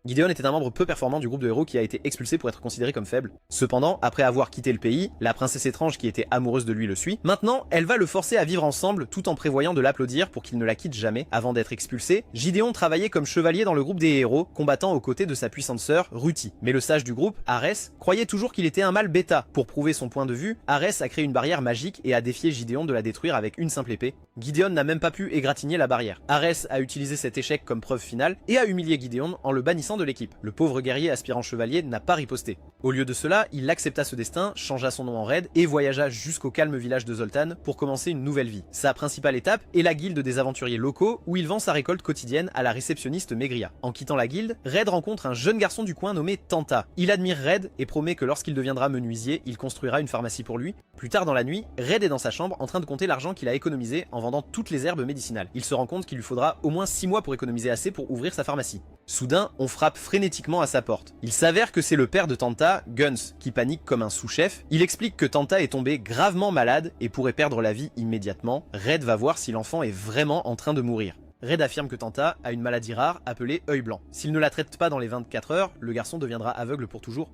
Gideon était un membre peu performant du groupe de héros qui a été expulsé pour être considéré comme faible. Cependant, après avoir quitté le pays, la princesse étrange qui était amoureuse de lui le suit. Maintenant, elle va le forcer à vivre ensemble tout en prévoyant de l'applaudir pour qu'il ne la quitte jamais. Avant d'être expulsé, Gideon travaillait comme chevalier dans le groupe des héros, combattant aux côtés de sa puissante sœur, Ruti. Mais le sage du groupe, Ares, croyait toujours qu'il était un mâle bêta. Pour prouver son point de vue, Ares a créé une barrière magique et a défié Gideon de la détruire avec une simple épée. Gideon n'a même pas pu égratigner la barrière. Ares a utilisé cet échec comme preuve finale et a humilié Gideon en le bannissant de l'équipe. Le pauvre guerrier aspirant chevalier n'a pas riposté. Au lieu de cela, il accepta ce destin, changea son nom en Red et voyagea jusqu'au calme village de Zoltan pour commencer une nouvelle vie. Sa principale étape est la guilde des aventuriers locaux où il vend sa récolte quotidienne à la réceptionniste Megria. En quittant la guilde, Red rencontre un jeune garçon du coin nommé Tanta. Il admire Red et promet que lorsqu'il deviendra menuisier, il construira une pharmacie pour lui. Plus tard dans la nuit, Red est dans sa chambre en train de compter l'argent qu'il a économisé en vendant toutes les herbes médicinales. Il se rend compte qu'il lui faudra au moins 6 mois pour économiser assez pour ouvrir sa pharmacie. Soudain, on frappe frénétiquement à sa porte. Il s'avère que c'est le père de Tanta, Guns, qui panique comme un sous-chef. Il explique que Tanta est tombé gravement malade et pourrait perdre la vie immédiatement. Red va voir si l'enfant est vraiment en train de mourir. Red affirme que Tanta a une maladie rare appelée œil blanc. S'il ne la traite pas dans les 24 heures, le garçon deviendra aveugle pour toujours.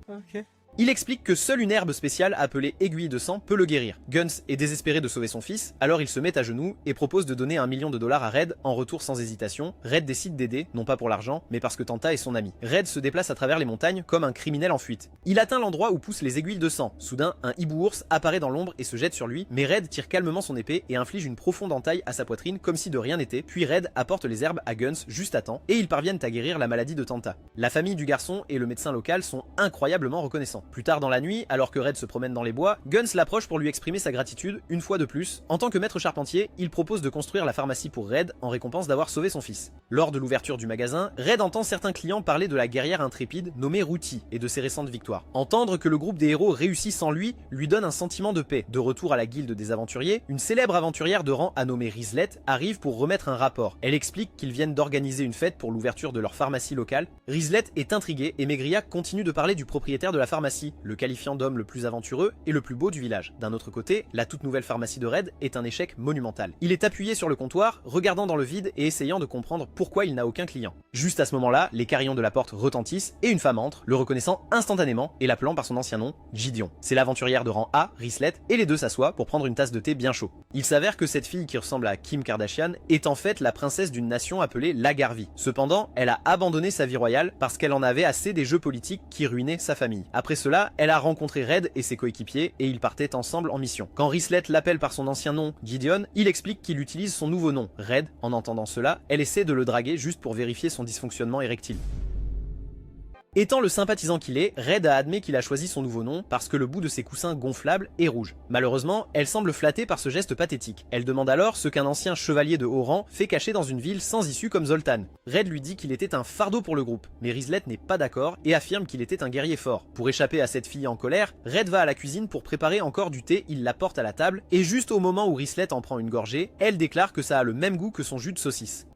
Il explique que seule une herbe spéciale appelée aiguille de sang peut le guérir. Guns est désespéré de sauver son fils, alors il se met à genoux et propose de donner $1 million à Red en retour sans hésitation. Red décide d'aider, non pas pour l'argent, mais parce que Tanta est son ami. Red se déplace à travers les montagnes comme un criminel en fuite. Il atteint l'endroit où poussent les aiguilles de sang. Soudain, un hibou-ours apparaît dans l'ombre et se jette sur lui, mais Red tire calmement son épée et inflige une profonde entaille à sa poitrine comme si de rien n'était, puis Red apporte les herbes à Guns juste à temps, et ils parviennent à guérir la maladie de Tanta. La famille du garçon et le médecin local sont incroyablement reconnaissants. Plus tard dans la nuit, alors que Red se promène dans les bois, Guns l'approche pour lui exprimer sa gratitude une fois de plus. En tant que maître charpentier, il propose de construire la pharmacie pour Red en récompense d'avoir sauvé son fils. Lors de l'ouverture du magasin, Red entend certains clients parler de la guerrière intrépide nommée Ruti et de ses récentes victoires. Entendre que le groupe des héros réussit sans lui donne un sentiment de paix. De retour à la guilde des aventuriers, une célèbre aventurière de rang à nommer Rizlet arrive pour remettre un rapport. Elle explique qu'ils viennent d'organiser une fête pour l'ouverture de leur pharmacie locale. Rizlet est intriguée et Megria continue de parler du propriétaire de la pharmacie, le qualifiant d'homme le plus aventureux et le plus beau du village. D'un autre côté, la toute nouvelle pharmacie de Red est un échec monumental. Il est appuyé sur le comptoir, regardant dans le vide et essayant de comprendre pourquoi il n'a aucun client. Juste à ce moment-là, les carillons de la porte retentissent et une femme entre, le reconnaissant instantanément et l'appelant par son ancien nom, Gideon. C'est l'aventurière de rang A, Rizlet, et les deux s'assoient pour prendre une tasse de thé bien chaud. Il s'avère que cette fille qui ressemble à Kim Kardashian est en fait la princesse d'une nation appelée Lagarvie. Cependant, elle a abandonné sa vie royale parce qu'elle en avait assez des jeux politiques qui ruinaient sa famille. Après cela, elle a rencontré Red et ses coéquipiers et ils partaient ensemble en mission. Quand Rizlet l'appelle par son ancien nom, Gideon, il explique qu'il utilise son nouveau nom, Red. En entendant cela, elle essaie de le draguer juste pour vérifier son dysfonctionnement érectile. Étant le sympathisant qu'il est, Red a admis qu'il a choisi son nouveau nom parce que le bout de ses coussins gonflables est rouge. Malheureusement, elle semble flattée par ce geste pathétique. Elle demande alors ce qu'un ancien chevalier de haut rang fait cacher dans une ville sans issue comme Zoltan. Red lui dit qu'il était un fardeau pour le groupe, mais Rizlet n'est pas d'accord et affirme qu'il était un guerrier fort. Pour échapper à cette fille en colère, Red va à la cuisine pour préparer encore du thé, il l'apporte à la table et juste au moment où Rizlet en prend une gorgée, elle déclare que ça a le même goût que son jus de saucisse.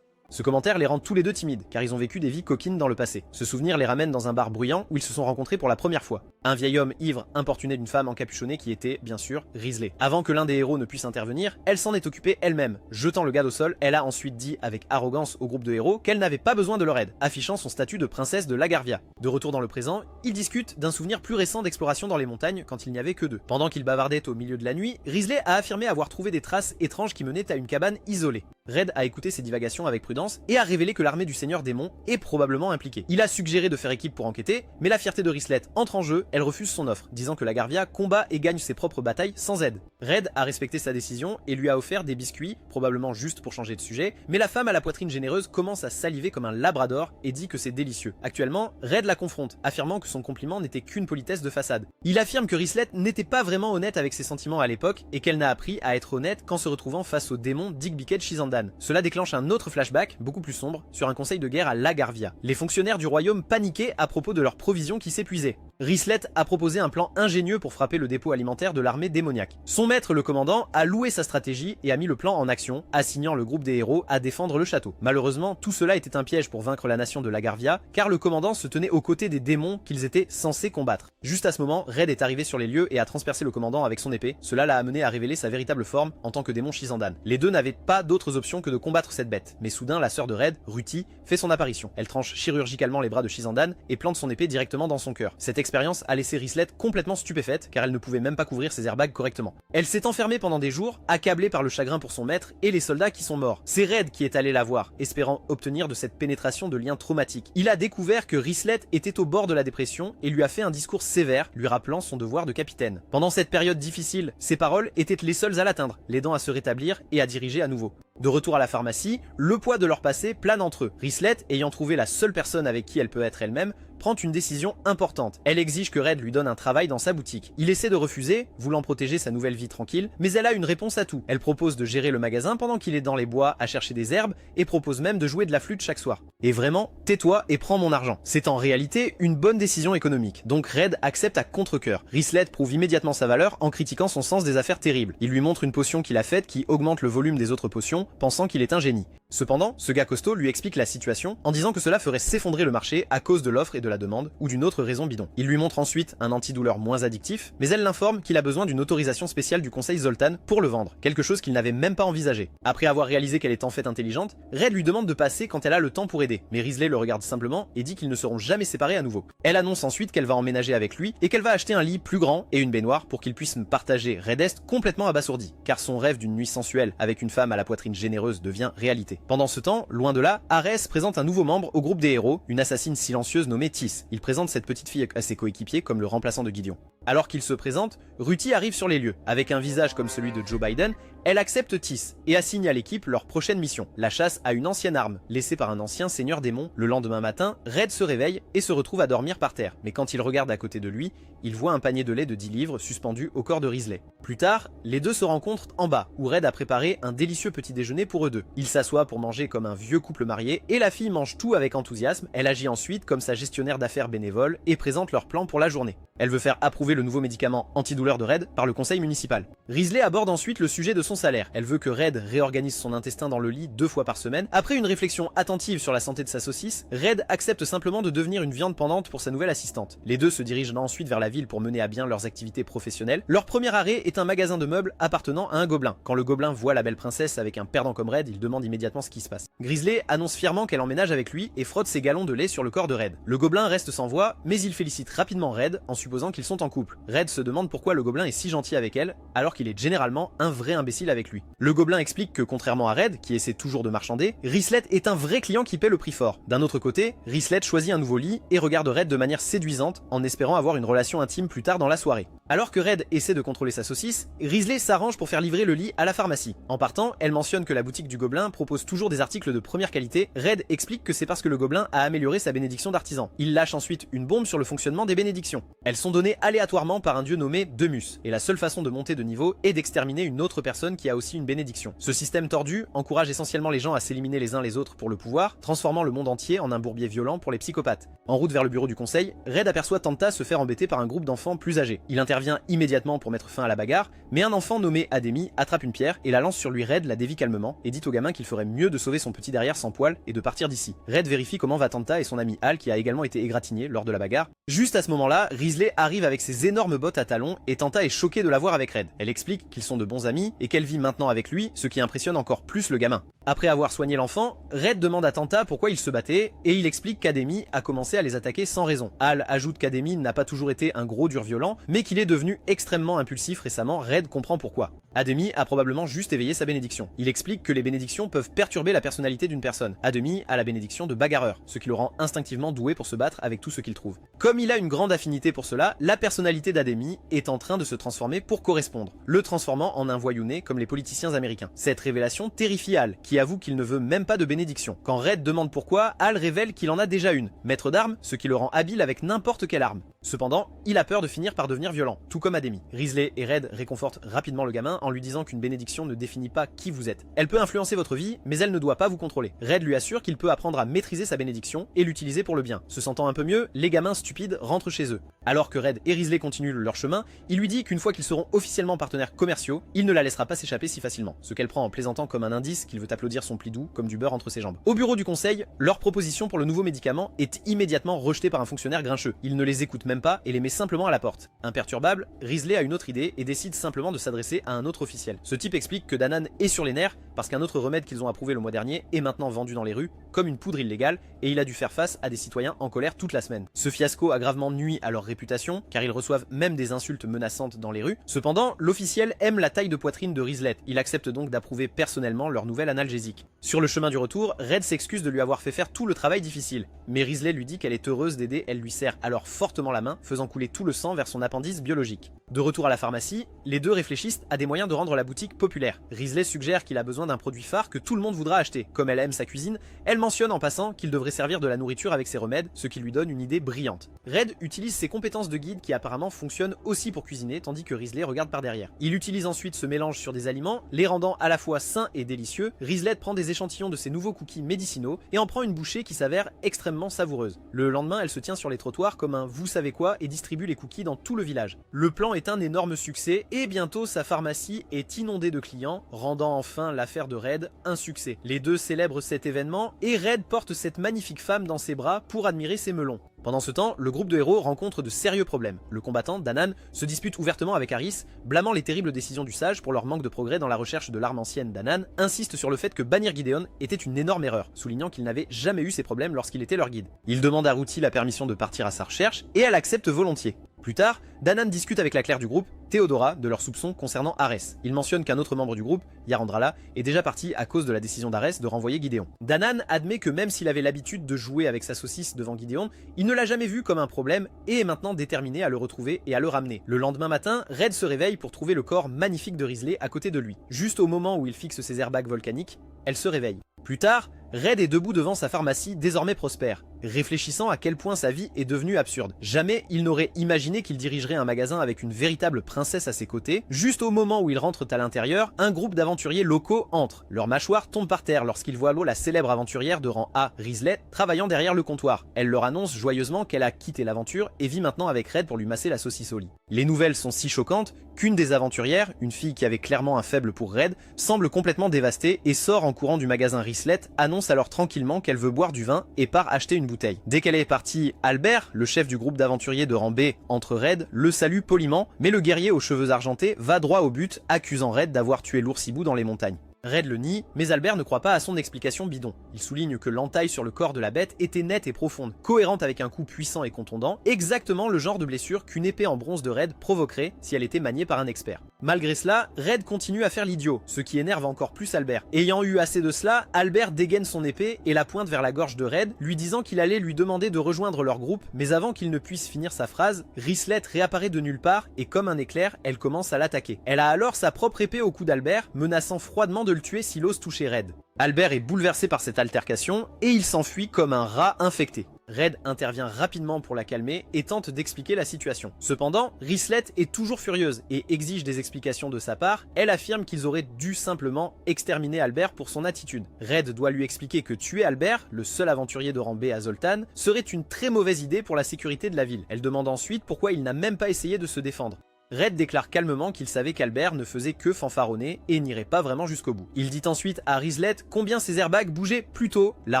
Ce commentaire les rend tous les deux timides, car ils ont vécu des vies coquines dans le passé. Ce souvenir les ramène dans un bar bruyant où ils se sont rencontrés pour la première fois. Un vieil homme ivre importunait d'une femme encapuchonnée qui était, bien sûr, Rizlet. Avant que l'un des héros ne puisse intervenir, elle s'en est occupée elle-même. Jetant le gars au sol, elle a ensuite dit avec arrogance au groupe de héros qu'elle n'avait pas besoin de leur aide, affichant son statut de princesse de Lagarvia. De retour dans le présent, ils discutent d'un souvenir plus récent d'exploration dans les montagnes quand il n'y avait que deux. Pendant qu'ils bavardaient au milieu de la nuit, Rizlet a affirmé avoir trouvé des traces étranges qui menaient à une cabane isolée. Red a écouté ses divagations avec prudence et a révélé que l'armée du Seigneur Démon est probablement impliquée. Il a suggéré de faire équipe pour enquêter, mais la fierté de Rizlet entre en jeu, elle refuse son offre, disant que Lagarvia combat et gagne ses propres batailles sans aide. Red a respecté sa décision et lui a offert des biscuits, probablement juste pour changer de sujet, mais la femme à la poitrine généreuse commence à saliver comme un labrador et dit que c'est délicieux. Actuellement, Red la confronte, affirmant que son compliment n'était qu'une politesse de façade. Il affirme que Rizlet n'était pas vraiment honnête avec ses sentiments à l'époque et qu'elle n'a appris à être honnête qu'en se retrouvant face au démon Dick Shizandan. Cela déclenche un autre flashback, beaucoup plus sombre, sur un conseil de guerre à Lagarvia. Les fonctionnaires du royaume paniquaient à propos de leurs provisions qui s'épuisaient. Rislet a proposé un plan ingénieux pour frapper le dépôt alimentaire de l'armée démoniaque. Son maître, le commandant, a loué sa stratégie et a mis le plan en action, assignant le groupe des héros à défendre le château. Malheureusement, tout cela était un piège pour vaincre la nation de Lagarvia, car le commandant se tenait aux côtés des démons qu'ils étaient censés combattre. Juste à ce moment, Red est arrivé sur les lieux et a transpercé le commandant avec son épée. Cela l'a amené à révéler sa véritable forme en tant que démon Shisandan. Les deux n'avaient pas d'autres options que de combattre cette bête, mais soudain la sœur de Red, Ruti, fait son apparition. Elle tranche chirurgicalement les bras de Shisandan et plante son épée directement dans son cœur. Cette expérience a laissé Rislet complètement stupéfaite, car elle ne pouvait même pas couvrir ses airbags correctement. Elle s'est enfermée pendant des jours, accablée par le chagrin pour son maître et les soldats qui sont morts. C'est Red qui est allé la voir, espérant obtenir de cette pénétration de liens traumatiques. Il a découvert que Rislet était au bord de la dépression et lui a fait un discours sévère, lui rappelant son devoir de capitaine. Pendant cette période difficile, ses paroles étaient les seules à l'atteindre, l'aidant à se rétablir et à diriger à nouveau. De retour à la pharmacie, le poids de leur passé plane entre eux. Rislet, ayant trouvé la seule personne avec qui elle peut être elle-même, prend une décision importante. Elle exige que Red lui donne un travail dans sa boutique. Il essaie de refuser, voulant protéger sa nouvelle vie tranquille, mais elle a une réponse à tout. Elle propose de gérer le magasin pendant qu'il est dans les bois à chercher des herbes et propose même de jouer de la flûte chaque soir. Et vraiment, tais-toi et prends mon argent. C'est en réalité une bonne décision économique, donc Red accepte à contre-cœur. Rislet prouve immédiatement sa valeur en critiquant son sens des affaires terribles. Il lui montre une potion qu'il a faite qui augmente le volume des autres potions, pensant qu'il est un génie. Cependant, ce gars costaud lui explique la situation en disant que cela ferait s'effondrer le marché à cause de l'offre et de la demande, ou d'une autre raison bidon. Il lui montre ensuite un antidouleur moins addictif, mais elle l'informe qu'il a besoin d'une autorisation spéciale du conseil Zoltan pour le vendre, quelque chose qu'il n'avait même pas envisagé. Après avoir réalisé qu'elle est en fait intelligente, Red lui demande de passer quand elle a le temps pour aider, mais Rislet le regarde simplement et dit qu'ils ne seront jamais séparés à nouveau. Elle annonce ensuite qu'elle va emménager avec lui et qu'elle va acheter un lit plus grand et une baignoire pour qu'ils puissent partager Red Est complètement abasourdi, car son rêve d'une nuit sensuelle avec une femme à la poitrine généreuse devient réalité. Pendant ce temps, loin de là, Ares présente un nouveau membre au groupe des héros, une assassine silencieuse nommée Tis. Il présente cette petite fille à ses coéquipiers comme le remplaçant de Gideon. Alors qu'il se présente, Ruti arrive sur les lieux. Avec un visage comme celui de Joe Biden, elle accepte Tis et assigne à l'équipe leur prochaine mission, la chasse à une ancienne arme, laissée par un ancien seigneur démon. Le lendemain matin, Red se réveille et se retrouve à dormir par terre. Mais quand il regarde à côté de lui, il voit un panier de lait de 10 livres suspendu au corps de Rislet. Plus tard, les deux se rencontrent en bas, où Red a préparé un délicieux petit déjeuner pour eux deux. Ils s'assoient pour manger comme un vieux couple marié, et la fille mange tout avec enthousiasme. Elle agit ensuite comme sa gestionnaire d'affaires bénévole et présente leur plan pour la journée. Elle veut faire approuver le nouveau médicament antidouleur de Red par le conseil municipal. Rislet aborde ensuite le sujet de son salaire. Elle veut que Red réorganise son intestin dans le lit 2 fois par semaine. Après une réflexion attentive sur la santé de sa saucisse, Red accepte simplement de devenir une viande pendante pour sa nouvelle assistante. Les deux se dirigent ensuite vers la ville pour mener à bien leurs activités professionnelles. Leur premier arrêt est un magasin de meubles appartenant à un gobelin. Quand le gobelin voit la belle princesse avec un perdant comme Red, il demande immédiatement ce qui se passe. Rislet annonce fièrement qu'elle emménage avec lui et frotte ses galons de lait sur le corps de Red. Le gobelin reste sans voix, mais il félicite rapidement Red en supposant qu'ils sont en couple. Red se demande pourquoi le gobelin est si gentil avec elle, alors qu'il est généralement un vrai imbécile avec lui. Le gobelin explique que contrairement à Red, qui essaie toujours de marchander, Rislet est un vrai client qui paie le prix fort. D'un autre côté, Rislet choisit un nouveau lit et regarde Red de manière séduisante en espérant avoir une relation intime plus tard dans la soirée. Alors que Red essaie de contrôler sa saucisse, Rislet s'arrange pour faire livrer le lit à la pharmacie. En partant, elle mentionne que la boutique du gobelin propose toujours des articles de première qualité. Red explique que c'est parce que le gobelin a amélioré sa bénédiction d'artisan. Il lâche ensuite une bombe sur le fonctionnement des bénédictions. Elles sont données aléatoirement par un dieu nommé Demus, et la seule façon de monter de niveau est d'exterminer une autre personne qui a aussi une bénédiction. Ce système tordu encourage essentiellement les gens à s'éliminer les uns les autres pour le pouvoir, transformant le monde entier en un bourbier violent pour les psychopathes. En route vers le bureau du conseil, Red aperçoit Tanta se faire embêter par un groupe d'enfants plus âgés. Il intervient immédiatement pour mettre fin à la bagarre, mais un enfant nommé Ademi attrape une pierre et la lance sur lui. Red la dévie calmement et dit au gamin qu'il ferait mieux de sauver son petit derrière sans poil et de partir d'ici. Red vérifie comment va Tanta et son ami Hal qui a également été égratigné lors de la bagarre. Juste à ce moment-là, Rislet arrive avec ses énormes bottes à talons et Tanta est choquée de la voir avec Red. Elle explique qu'ils sont de bons amis et qu'elle vit maintenant avec lui, ce qui impressionne encore plus le gamin. Après avoir soigné l'enfant, Red demande à Tanta pourquoi ils se battaient et il explique qu'Ademi a commencé à les attaquer sans raison. Hal ajoute qu'Ademi n'a pas toujours été un gros dur violent, mais qu'il est devenu extrêmement impulsif récemment. Red comprend pourquoi. Ademi a probablement juste éveillé sa bénédiction. Il explique que les bénédictions peuvent perturber la personnalité d'une personne. Ademi a la bénédiction de bagarreur, ce qui le rend instinctivement doué pour se battre avec tout ce qu'il trouve. Comme il a une grande affinité pour cela, la personnalité d'Ademi est en train de se transformer pour correspondre, le transformant en un voyou né comme les politiciens américains. Cette révélation terrifie Hal, qui avoue qu'il ne veut même pas de bénédiction. Quand Red demande pourquoi, Hal révèle qu'il en a déjà une, maître d'armes, ce qui le rend habile avec n'importe quelle arme. Cependant, il a peur de finir par devenir violent, tout comme Ademi. Risley et Red réconfortent rapidement le gamin en lui disant qu'une bénédiction ne définit pas qui vous êtes. Elle peut influencer votre vie, mais elle ne doit pas vous contrôler. Red lui assure qu'il peut apprendre à maîtriser sa bénédiction et l'utiliser pour le bien. Se sentant un peu mieux, les gamins stupides rentrent chez eux. Alors que Red et Risley continuent leur chemin, il lui dit qu'une fois qu'ils seront officiellement partenaires commerciaux, il ne la laissera pas s'échapper si facilement, ce qu'elle prend en plaisantant comme un indice qu'il veut applaudir son pli doux comme du beurre entre ses jambes. Au bureau du conseil, leur proposition pour le nouveau médicament est immédiatement rejetée par un fonctionnaire grincheux. Il ne les écoute même pas et les met simplement à la porte. Imperturbable, Risley a une autre idée et décide simplement de s'adresser à un autre officiel. Ce type explique que Danann est sur les nerfs parce qu'un autre remède qu'ils ont approuvé le mois dernier est maintenant vendu dans les rues comme une poudre illégale et il a dû faire face à des citoyens en colère toute la semaine. Ce fiasco a gravement nui à leur réputation car ils reçoivent même des insultes menaçantes dans les rues. Cependant, l'officiel aime la taille de poitrine de Risley. Il accepte donc d'approuver personnellement leur nouvel analgésique. Sur le chemin du retour, Red s'excuse de lui avoir fait faire tout le travail difficile. Mais Risley lui dit qu'elle est heureuse d'aider, elle lui serre alors fortement la main, faisant couler tout le sang vers son appendice biologique. De retour à la pharmacie, les deux réfléchissent à des moyens de rendre la boutique populaire. Risley suggère qu'il a besoin d'un produit phare que tout le monde voudra acheter. Comme elle aime sa cuisine, elle mentionne en passant qu'il devrait servir de la nourriture avec ses remèdes, ce qui lui donne une idée brillante. Red utilise ses compétences de guide qui apparemment fonctionnent aussi pour cuisiner, tandis que Risley regarde par derrière. Il utilise ensuite ce mélange sur des aliments, les rendant à la fois sains et délicieux. Risley prend des échantillons de ses nouveaux cookies médicinaux et en prend une bouchée qui s'avère extrêmement savoureuse. Le lendemain, elle se tient sur les trottoirs comme un vous savez quoi et distribue les cookies dans tout le village. Le plan est un énorme succès et bientôt sa pharmacie est inondée de clients, rendant enfin l'affaire de Red un succès. Les deux célèbrent cet événement et Red porte cette magnifique femme dans ses bras pour admirer ses melons. Pendant ce temps, le groupe de héros rencontre de sérieux problèmes. Le combattant, Danann, se dispute ouvertement avec Harris, blâmant les terribles décisions du sage pour leur manque de progrès dans la recherche de l'arme ancienne. Danann insiste sur le fait que bannir Gideon était une énorme erreur, soulignant qu'il n'avait jamais eu ces problèmes lorsqu'il était leur guide. Il demande à Ruthie la permission de partir à sa recherche, et elle accepte volontiers. Plus tard, Danann discute avec la clerc du groupe, Theodora, de leurs soupçons concernant Arès. Il mentionne qu'un autre membre du groupe, Yarandrala, est déjà parti à cause de la décision d'Arès de renvoyer Gideon. Danann admet que même s'il avait l'habitude de jouer avec sa saucisse devant Gideon, il ne l'a jamais vu comme un problème et est maintenant déterminé à le retrouver et à le ramener. Le lendemain matin, Red se réveille pour trouver le corps magnifique de Risley à côté de lui. Juste au moment où il fixe ses airbags volcaniques, elle se réveille. Plus tard, Red est debout devant sa pharmacie désormais prospère, réfléchissant à quel point sa vie est devenue absurde. Jamais il n'aurait imaginé qu'il dirigerait un magasin avec une véritable princesse à ses côtés. Juste au moment où ils rentrent à l'intérieur, un groupe d'aventuriers locaux entre. Leur mâchoire tombe par terre lorsqu'ils voient à l'eau la célèbre aventurière de rang A, Risley, travaillant derrière le comptoir. Elle leur annonce joyeusement qu'elle a quitté l'aventure et vit maintenant avec Red pour lui masser la saucisse au lit. Les nouvelles sont si choquantes qu'une des aventurières, une fille qui avait clairement un faible pour Red, semble complètement dévastée et sort en courant du magasin Risley, annonce alors tranquillement qu'elle veut boire du vin et part acheter une bouteille. Dès qu'elle est partie, Albert, le chef du groupe d'aventuriers de rang B, entre Red, le salue poliment, mais le guerrier aux cheveux argentés va droit au but, accusant Red d'avoir tué l'oursibou dans les montagnes. Red le nie, mais Albert ne croit pas à son explication bidon. Il souligne que l'entaille sur le corps de la bête était nette et profonde, cohérente avec un coup puissant et contondant, exactement le genre de blessure qu'une épée en bronze de Red provoquerait si elle était maniée par un expert. Malgré cela, Red continue à faire l'idiot, ce qui énerve encore plus Albert. Ayant eu assez de cela, Albert dégaine son épée et la pointe vers la gorge de Red, lui disant qu'il allait lui demander de rejoindre leur groupe, mais avant qu'il ne puisse finir sa phrase, Risley réapparaît de nulle part et comme un éclair, elle commence à l'attaquer. Elle a alors sa propre épée au cou d'Albert, menaçant froidement de le tuer s'il ose toucher Red. Albert est bouleversé par cette altercation et il s'enfuit comme un rat infecté. Red intervient rapidement pour la calmer et tente d'expliquer la situation. Cependant, Risley est toujours furieuse et exige des explications de sa part. Elle affirme qu'ils auraient dû simplement exterminer Albert pour son attitude. Red doit lui expliquer que tuer Albert, le seul aventurier de rang B à Zoltan, serait une très mauvaise idée pour la sécurité de la ville. Elle demande ensuite pourquoi il n'a même pas essayé de se défendre. Red déclare calmement qu'il savait qu'Albert ne faisait que fanfaronner et n'irait pas vraiment jusqu'au bout. Il dit ensuite à Risley combien ses airbags bougeaient plus tôt, la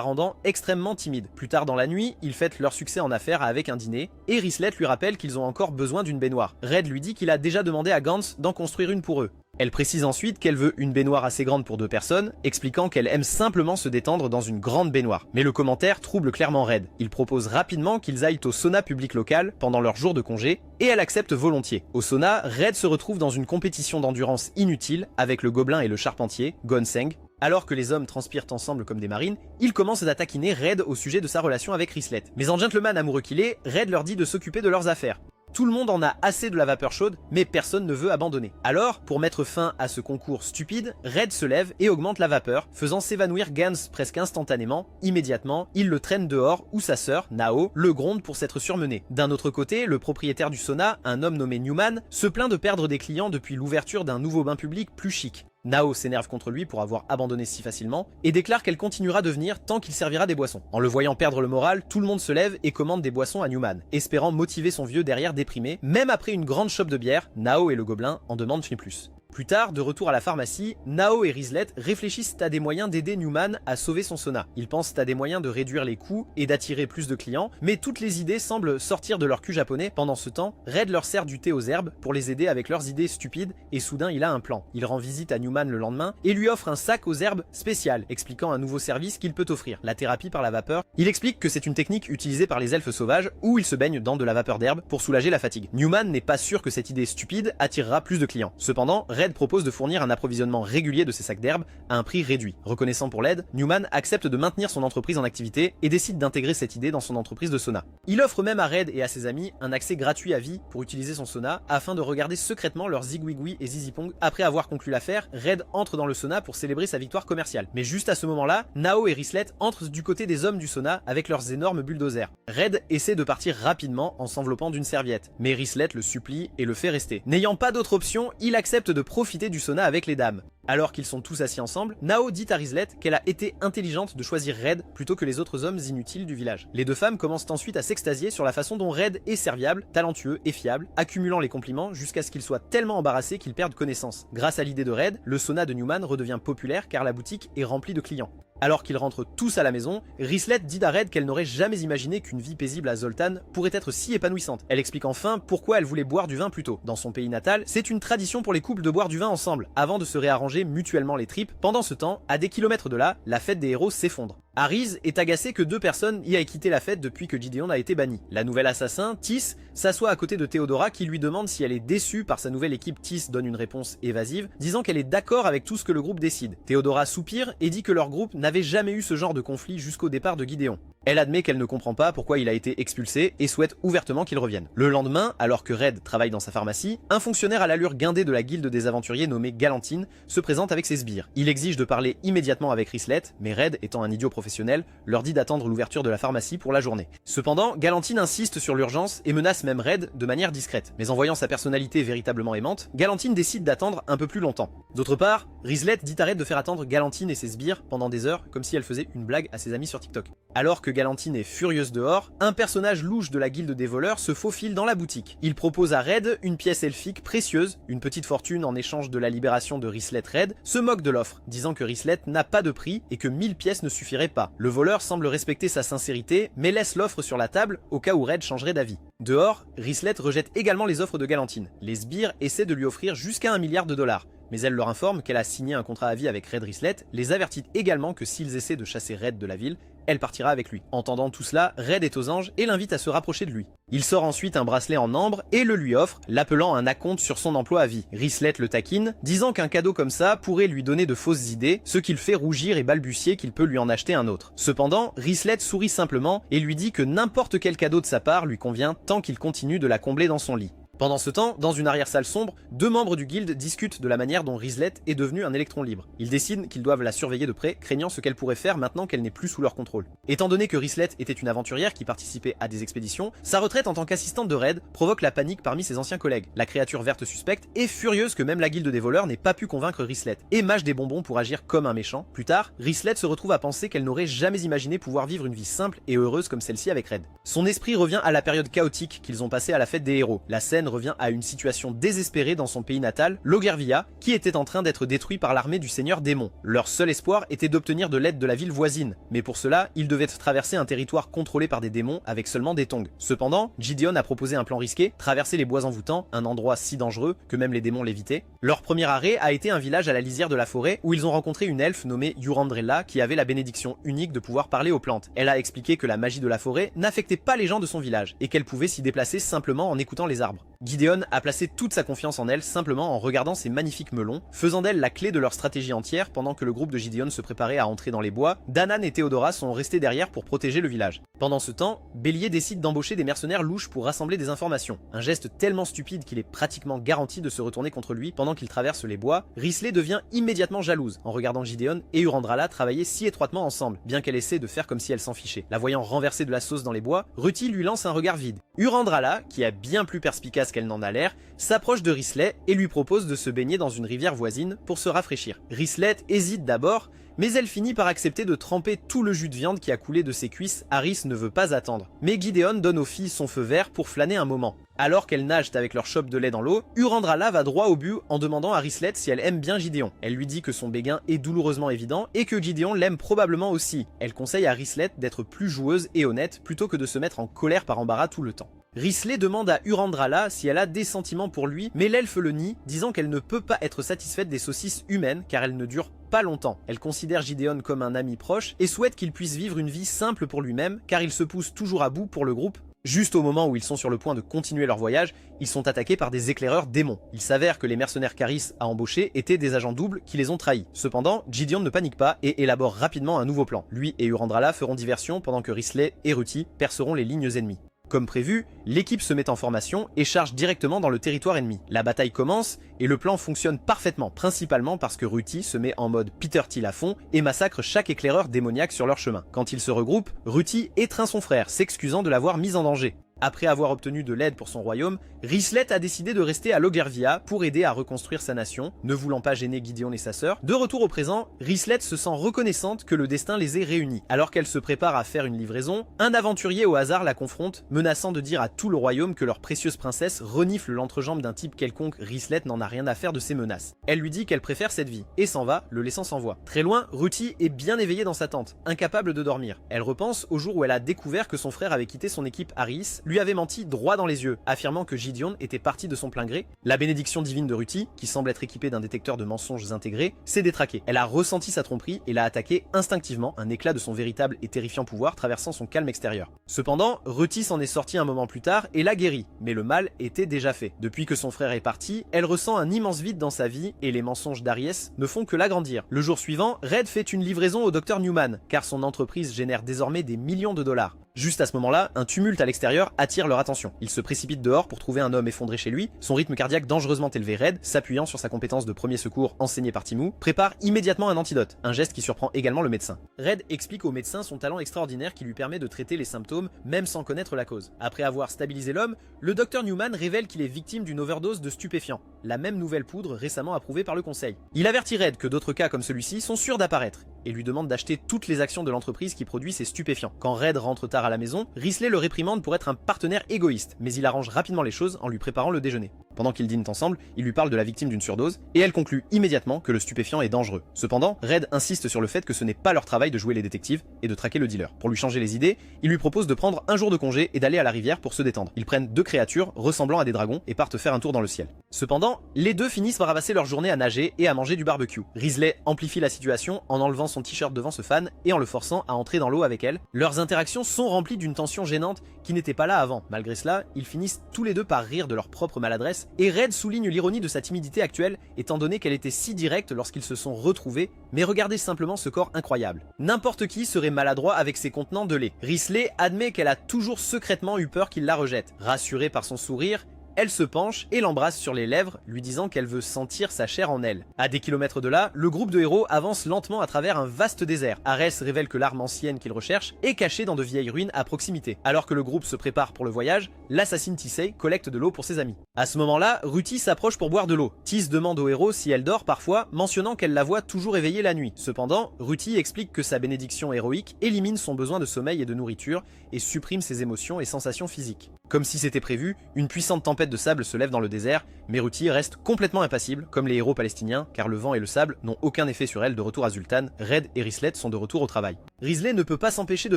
rendant extrêmement timide. Plus tard dans la nuit, ils fêtent leur succès en affaires avec un dîner, et Risley lui rappelle qu'ils ont encore besoin d'une baignoire. Red lui dit qu'il a déjà demandé à Gantz d'en construire une pour eux. Elle précise ensuite qu'elle veut une baignoire assez grande pour 2 personnes, expliquant qu'elle aime simplement se détendre dans une grande baignoire. Mais le commentaire trouble clairement Red. Il propose rapidement qu'ils aillent au sauna public local pendant leur jour de congé, et elle accepte volontiers. Au sauna, Red se retrouve dans une compétition d'endurance inutile avec le gobelin et le charpentier, Gonseng. Alors que les hommes transpirent ensemble comme des marines, ils commencent à taquiner Red au sujet de sa relation avec Risley. Mais en gentleman amoureux qu'il est, Red leur dit de s'occuper de leurs affaires. Tout le monde en a assez de la vapeur chaude, mais personne ne veut abandonner. Alors, pour mettre fin à ce concours stupide, Red se lève et augmente la vapeur, faisant s'évanouir Gans presque instantanément. Immédiatement, il le traîne dehors où sa sœur, Nao, le gronde pour s'être surmené. D'un autre côté, le propriétaire du sauna, un homme nommé Newman, se plaint de perdre des clients depuis l'ouverture d'un nouveau bain public plus chic. Nao s'énerve contre lui pour avoir abandonné si facilement et déclare qu'elle continuera de venir tant qu'il servira des boissons. En le voyant perdre le moral, tout le monde se lève et commande des boissons à Newman, espérant motiver son vieux derrière déprimé. Même après une grande chope de bière, Nao et le gobelin en demandent plus. Plus tard, de retour à la pharmacie, Nao et Rizlet réfléchissent à des moyens d'aider Newman à sauver son sauna. Ils pensent à des moyens de réduire les coûts et d'attirer plus de clients, mais toutes les idées semblent sortir de leur cul japonais. Pendant ce temps, Red leur sert du thé aux herbes pour les aider avec leurs idées stupides et soudain il a un plan. Il rend visite à Newman le lendemain et lui offre un sac aux herbes spécial, expliquant un nouveau service qu'il peut offrir, la thérapie par la vapeur. Il explique que c'est une technique utilisée par les elfes sauvages où ils se baignent dans de la vapeur d'herbe pour soulager la fatigue. Newman n'est pas sûr que cette idée stupide attirera plus de clients. Cependant, Red propose de fournir un approvisionnement régulier de ses sacs d'herbe à un prix réduit. Reconnaissant pour l'aide, Newman accepte de maintenir son entreprise en activité et décide d'intégrer cette idée dans son entreprise de sauna. Il offre même à Red et à ses amis un accès gratuit à vie pour utiliser son sauna afin de regarder secrètement leurs Zigwigwi et Zizipong. Après avoir conclu l'affaire, Red entre dans le sauna pour célébrer sa victoire commerciale. Mais juste à ce moment-là, Nao et Rizlet entrent du côté des hommes du sauna avec leurs énormes bulldozers. Red essaie de partir rapidement en s'enveloppant d'une serviette, mais Rizlet le supplie et le fait rester. N'ayant pas d'autre option, il accepte de profiter du sauna avec les dames. Alors qu'ils sont tous assis ensemble, Nao dit à Rizlet qu'elle a été intelligente de choisir Red plutôt que les autres hommes inutiles du village. Les deux femmes commencent ensuite à s'extasier sur la façon dont Red est serviable, talentueux et fiable, accumulant les compliments jusqu'à ce qu'ils soient tellement embarrassés qu'ils perdent connaissance. Grâce à l'idée de Red, le sauna de Newman redevient populaire car la boutique est remplie de clients. Alors qu'ils rentrent tous à la maison, Rizlet dit à Red qu'elle n'aurait jamais imaginé qu'une vie paisible à Zoltan pourrait être si épanouissante. Elle explique enfin pourquoi elle voulait boire du vin plus tôt. Dans son pays natal, c'est une tradition pour les couples de boire du vin ensemble, avant de se réarranger mutuellement les tripes. Pendant ce temps, à des kilomètres de là, la fête des héros s'effondre. Ariz est agacé que deux personnes y aient quitté la fête depuis que Gideon a été banni. La nouvelle assassin, Tis, s'assoit à côté de Theodora qui lui demande si elle est déçue par sa nouvelle équipe. Tis donne une réponse évasive, disant qu'elle est d'accord avec tout ce que le groupe décide. Theodora soupire et dit que leur groupe n'avait jamais eu ce genre de conflit jusqu'au départ de Gideon. Elle admet qu'elle ne comprend pas pourquoi il a été expulsé et souhaite ouvertement qu'il revienne. Le lendemain, alors que Red travaille dans sa pharmacie, un fonctionnaire à l'allure guindée de la guilde des aventuriers nommé Galantine se présente avec ses sbires. Il exige de parler immédiatement avec Rizlet, mais Red, étant un idiot professionnel, leur dit d'attendre l'ouverture de la pharmacie pour la journée. Cependant, Galantine insiste sur l'urgence et menace même Red de manière discrète. Mais en voyant sa personnalité véritablement aimante, Galantine décide d'attendre un peu plus longtemps. D'autre part, Rizlet dit à Red de faire attendre Galantine et ses sbires pendant des heures, comme si elle faisait une blague à ses amis sur TikTok. Alors que Galantine est furieuse dehors, un personnage louche de la guilde des voleurs se faufile dans la boutique. Il propose à Red une pièce elfique précieuse, une petite fortune en échange de la libération de Rizlet. Red se moque de l'offre, disant que Rizlet n'a pas de prix et que 1000 pièces ne suffiraient pas. Le voleur semble respecter sa sincérité, mais laisse l'offre sur la table au cas où Red changerait d'avis. Dehors, Rizlet rejette également les offres de Galantine. Les sbires essaient de lui offrir jusqu'à 1 milliard de dollars. Mais elle leur informe qu'elle a signé un contrat à vie avec Red Rizlet, les avertit également que s'ils essaient de chasser Red de la ville, elle partira avec lui. Entendant tout cela, Red est aux anges et l'invite à se rapprocher de lui. Il sort ensuite un bracelet en ambre et le lui offre, l'appelant un acompte sur son emploi à vie. Rizlet le taquine, disant qu'un cadeau comme ça pourrait lui donner de fausses idées, ce qui le fait rougir et balbutier qu'il peut lui en acheter un autre. Cependant, Rizlet sourit simplement et lui dit que n'importe quel cadeau de sa part lui convient tant qu'il continue de la combler dans son lit. Pendant ce temps, dans une arrière-salle sombre, deux membres du guild discutent de la manière dont Rizlet est devenu un électron libre. Ils décident qu'ils doivent la surveiller de près, craignant ce qu'elle pourrait faire maintenant qu'elle n'est plus sous leur contrôle. Étant donné que Rizlet était une aventurière qui participait à des expéditions, sa retraite en tant qu'assistante de Red provoque la panique parmi ses anciens collègues. La créature verte suspecte est furieuse que même la guilde des voleurs n'ait pas pu convaincre Rizlet, et mâche des bonbons pour agir comme un méchant. Plus tard, Rizlet se retrouve à penser qu'elle n'aurait jamais imaginé pouvoir vivre une vie simple et heureuse comme celle-ci avec Red. Son esprit revient à la période chaotique qu'ils ont passée à la fête des héros. La scène revient à une situation désespérée dans son pays natal, Logervia, qui était en train d'être détruit par l'armée du seigneur démon. Leur seul espoir était d'obtenir de l'aide de la ville voisine, mais pour cela, ils devaient traverser un territoire contrôlé par des démons avec seulement des tongs. Cependant, Gideon a proposé un plan risqué, traverser les bois envoûtants, un endroit si dangereux que même les démons l'évitaient. Leur premier arrêt a été un village à la lisière de la forêt où ils ont rencontré une elfe nommée Yurandrella qui avait la bénédiction unique de pouvoir parler aux plantes. Elle a expliqué que la magie de la forêt n'affectait pas les gens de son village et qu'elle pouvait s'y déplacer simplement en écoutant les arbres. Gideon a placé toute sa confiance en elle simplement en regardant ses magnifiques melons, faisant d'elle la clé de leur stratégie entière pendant que le groupe de Gideon se préparait à entrer dans les bois. Danan et Théodora sont restés derrière pour protéger le village. Pendant ce temps, Bélier décide d'embaucher des mercenaires louches pour rassembler des informations. Un geste tellement stupide qu'il est pratiquement garanti de se retourner contre lui pendant qu'il traverse les bois. Risley devient immédiatement jalouse en regardant Gideon et Urandrala travailler si étroitement ensemble, bien qu'elle essaie de faire comme si elle s'en fichait. La voyant renverser de la sauce dans les bois, Ruti lui lance un regard vide. Urandrala, qui est bien plus perspicace qu'elle n'en a l'air, s'approche de Risley et lui propose de se baigner dans une rivière voisine pour se rafraîchir. Risley hésite d'abord, mais elle finit par accepter de tremper tout le jus de viande qui a coulé de ses cuisses. Harris ne veut pas attendre. Mais Gideon donne aux filles son feu vert pour flâner un moment. Alors qu'elles nagent avec leur chope de lait dans l'eau, Urandrala va droit au but en demandant à Risley si elle aime bien Gideon. Elle lui dit que son béguin est douloureusement évident et que Gideon l'aime probablement aussi. Elle conseille à Risley d'être plus joueuse et honnête plutôt que de se mettre en colère par embarras tout le temps. Risley demande à Urandrala si elle a des sentiments pour lui, mais l'elfe le nie, disant qu'elle ne peut pas être satisfaite des saucisses humaines car elles ne durent pas longtemps. Elle considère Gideon comme un ami proche et souhaite qu'il puisse vivre une vie simple pour lui-même car il se pousse toujours à bout pour le groupe. Juste au moment où ils sont sur le point de continuer leur voyage, ils sont attaqués par des éclaireurs démons. Il s'avère que les mercenaires qu'Harris a embauchés étaient des agents doubles qui les ont trahis. Cependant, Gideon ne panique pas et élabore rapidement un nouveau plan. Lui et Urandrala feront diversion pendant que Risley et Ruti perceront les lignes ennemies. Comme prévu, l'équipe se met en formation et charge directement dans le territoire ennemi. La bataille commence et le plan fonctionne parfaitement, principalement parce que Ruti se met en mode Peter Thiel à fond et massacre chaque éclaireur démoniaque sur leur chemin. Quand ils se regroupent, Ruti étreint son frère, s'excusant de l'avoir mis en danger. Après avoir obtenu de l'aide pour son royaume, Risley a décidé de rester à Logervia pour aider à reconstruire sa nation, ne voulant pas gêner Gideon et sa sœur. De retour au présent, Risley se sent reconnaissante que le destin les ait réunis. Alors qu'elle se prépare à faire une livraison, un aventurier au hasard la confronte, menaçant de dire à tout le royaume que leur précieuse princesse renifle l'entrejambe d'un type quelconque. Risley n'en a rien à faire de ces menaces. Elle lui dit qu'elle préfère cette vie, et s'en va, le laissant sans voix. Très loin, Ruti est bien éveillée dans sa tente, incapable de dormir. Elle repense au jour où elle a découvert que son frère avait quitté son équipe Harris, lui avait menti droit dans les yeux, affirmant que Gideon était parti de son plein gré. La bénédiction divine de Ruti, qui semble être équipée d'un détecteur de mensonges intégré, s'est détraquée. Elle a ressenti sa tromperie et l'a attaqué instinctivement, un éclat de son véritable et terrifiant pouvoir traversant son calme extérieur. Cependant, Ruti s'en est sorti un moment plus tard et l'a guéri, mais le mal était déjà fait. Depuis que son frère est parti, elle ressent un immense vide dans sa vie et les mensonges d'Aries ne font que l'agrandir. Le jour suivant, Red fait une livraison au Dr Newman, car son entreprise génère désormais des millions de dollars. Juste à ce moment-là, un tumulte à l'extérieur attire leur attention. Ils se précipitent dehors pour trouver un homme effondré chez lui. Son rythme cardiaque dangereusement élevé. Red, s'appuyant sur sa compétence de premier secours enseignée par Timou, prépare immédiatement un antidote, un geste qui surprend également le médecin. Red explique au médecin son talent extraordinaire qui lui permet de traiter les symptômes même sans connaître la cause. Après avoir stabilisé l'homme, le Dr Newman révèle qu'il est victime d'une overdose de stupéfiants, la même nouvelle poudre récemment approuvée par le conseil. Il avertit Red que d'autres cas comme celui-ci sont sûrs d'apparaître et lui demande d'acheter toutes les actions de l'entreprise qui produit ces stupéfiants. Quand Red rentre tard à la maison, Risley le réprimande pour être un partenaire égoïste, mais il arrange rapidement les choses en lui préparant le déjeuner. Pendant qu'ils dînent ensemble, il lui parle de la victime d'une surdose, et elle conclut immédiatement que le stupéfiant est dangereux. Cependant, Red insiste sur le fait que ce n'est pas leur travail de jouer les détectives et de traquer le dealer. Pour lui changer les idées, il lui propose de prendre un jour de congé et d'aller à la rivière pour se détendre. Ils prennent deux créatures ressemblant à des dragons et partent faire un tour dans le ciel. Cependant, les deux finissent par passer leur journée à nager et à manger du barbecue. Risley amplifie la situation en enlevant son t-shirt devant ce fan et en le forçant à entrer dans l'eau avec elle. Leurs interactions sont remplies d'une tension gênante qui n'était pas là avant. Malgré cela, ils finissent tous les deux par rire de leur propre maladresse et Red souligne l'ironie de sa timidité actuelle étant donné qu'elle était si directe lorsqu'ils se sont retrouvés, mais regardez simplement ce corps incroyable. N'importe qui serait maladroit avec ses contenants de lait. Risley admet qu'elle a toujours secrètement eu peur qu'il la rejette. Rassurée par son sourire, elle se penche et l'embrasse sur les lèvres, lui disant qu'elle veut sentir sa chair en elle. À des kilomètres de là, le groupe de héros avance lentement à travers un vaste désert. Arès révèle que l'arme ancienne qu'il recherche est cachée dans de vieilles ruines à proximité. Alors que le groupe se prépare pour le voyage, l'assassine Tisei collecte de l'eau pour ses amis. À ce moment-là, Ruti s'approche pour boire de l'eau. Tis demande au héros si elle dort parfois, mentionnant qu'elle la voit toujours éveillée la nuit. Cependant, Ruti explique que sa bénédiction héroïque élimine son besoin de sommeil et de nourriture et supprime ses émotions et sensations physiques. Comme si c'était prévu, une puissante tempête de sable se lève dans le désert, mais Ruti reste complètement impassible, comme les héros palestiniens, car le vent et le sable n'ont aucun effet sur elle de retour à Zultan. Red et Risley sont de retour au travail. Risley ne peut pas s'empêcher de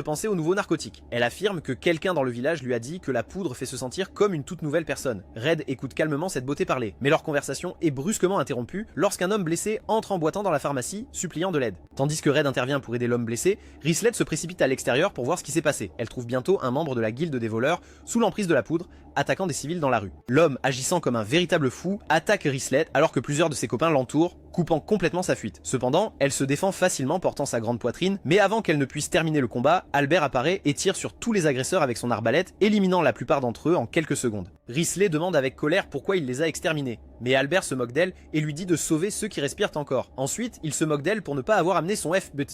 penser au nouveau narcotique. Elle affirme que quelqu'un dans le village lui a dit que la poudre fait se sentir comme une toute nouvelle personne. Red écoute calmement cette beauté parler, mais leur conversation est brusquement interrompue lorsqu'un homme blessé entre en boitant dans la pharmacie, suppliant de l'aide. Tandis que Red intervient pour aider l'homme blessé, Risley se précipite à l'extérieur pour voir ce qui s'est passé. Elle trouve bientôt un membre de la guilde des voleurs sous l'emprise de la poudre, attaquant des civils dans la rue. L'homme, agissant comme un véritable fou, attaque Rislet alors que plusieurs de ses copains l'entourent, coupant complètement sa fuite. Cependant, elle se défend facilement portant sa grande poitrine, mais avant qu'elle ne puisse terminer le combat, Albert apparaît et tire sur tous les agresseurs avec son arbalète, éliminant la plupart d'entre eux en quelques secondes. Rislet demande avec colère pourquoi il les a exterminés, mais Albert se moque d'elle et lui dit de sauver ceux qui respirent encore. Ensuite, il se moque d'elle pour ne pas avoir amené son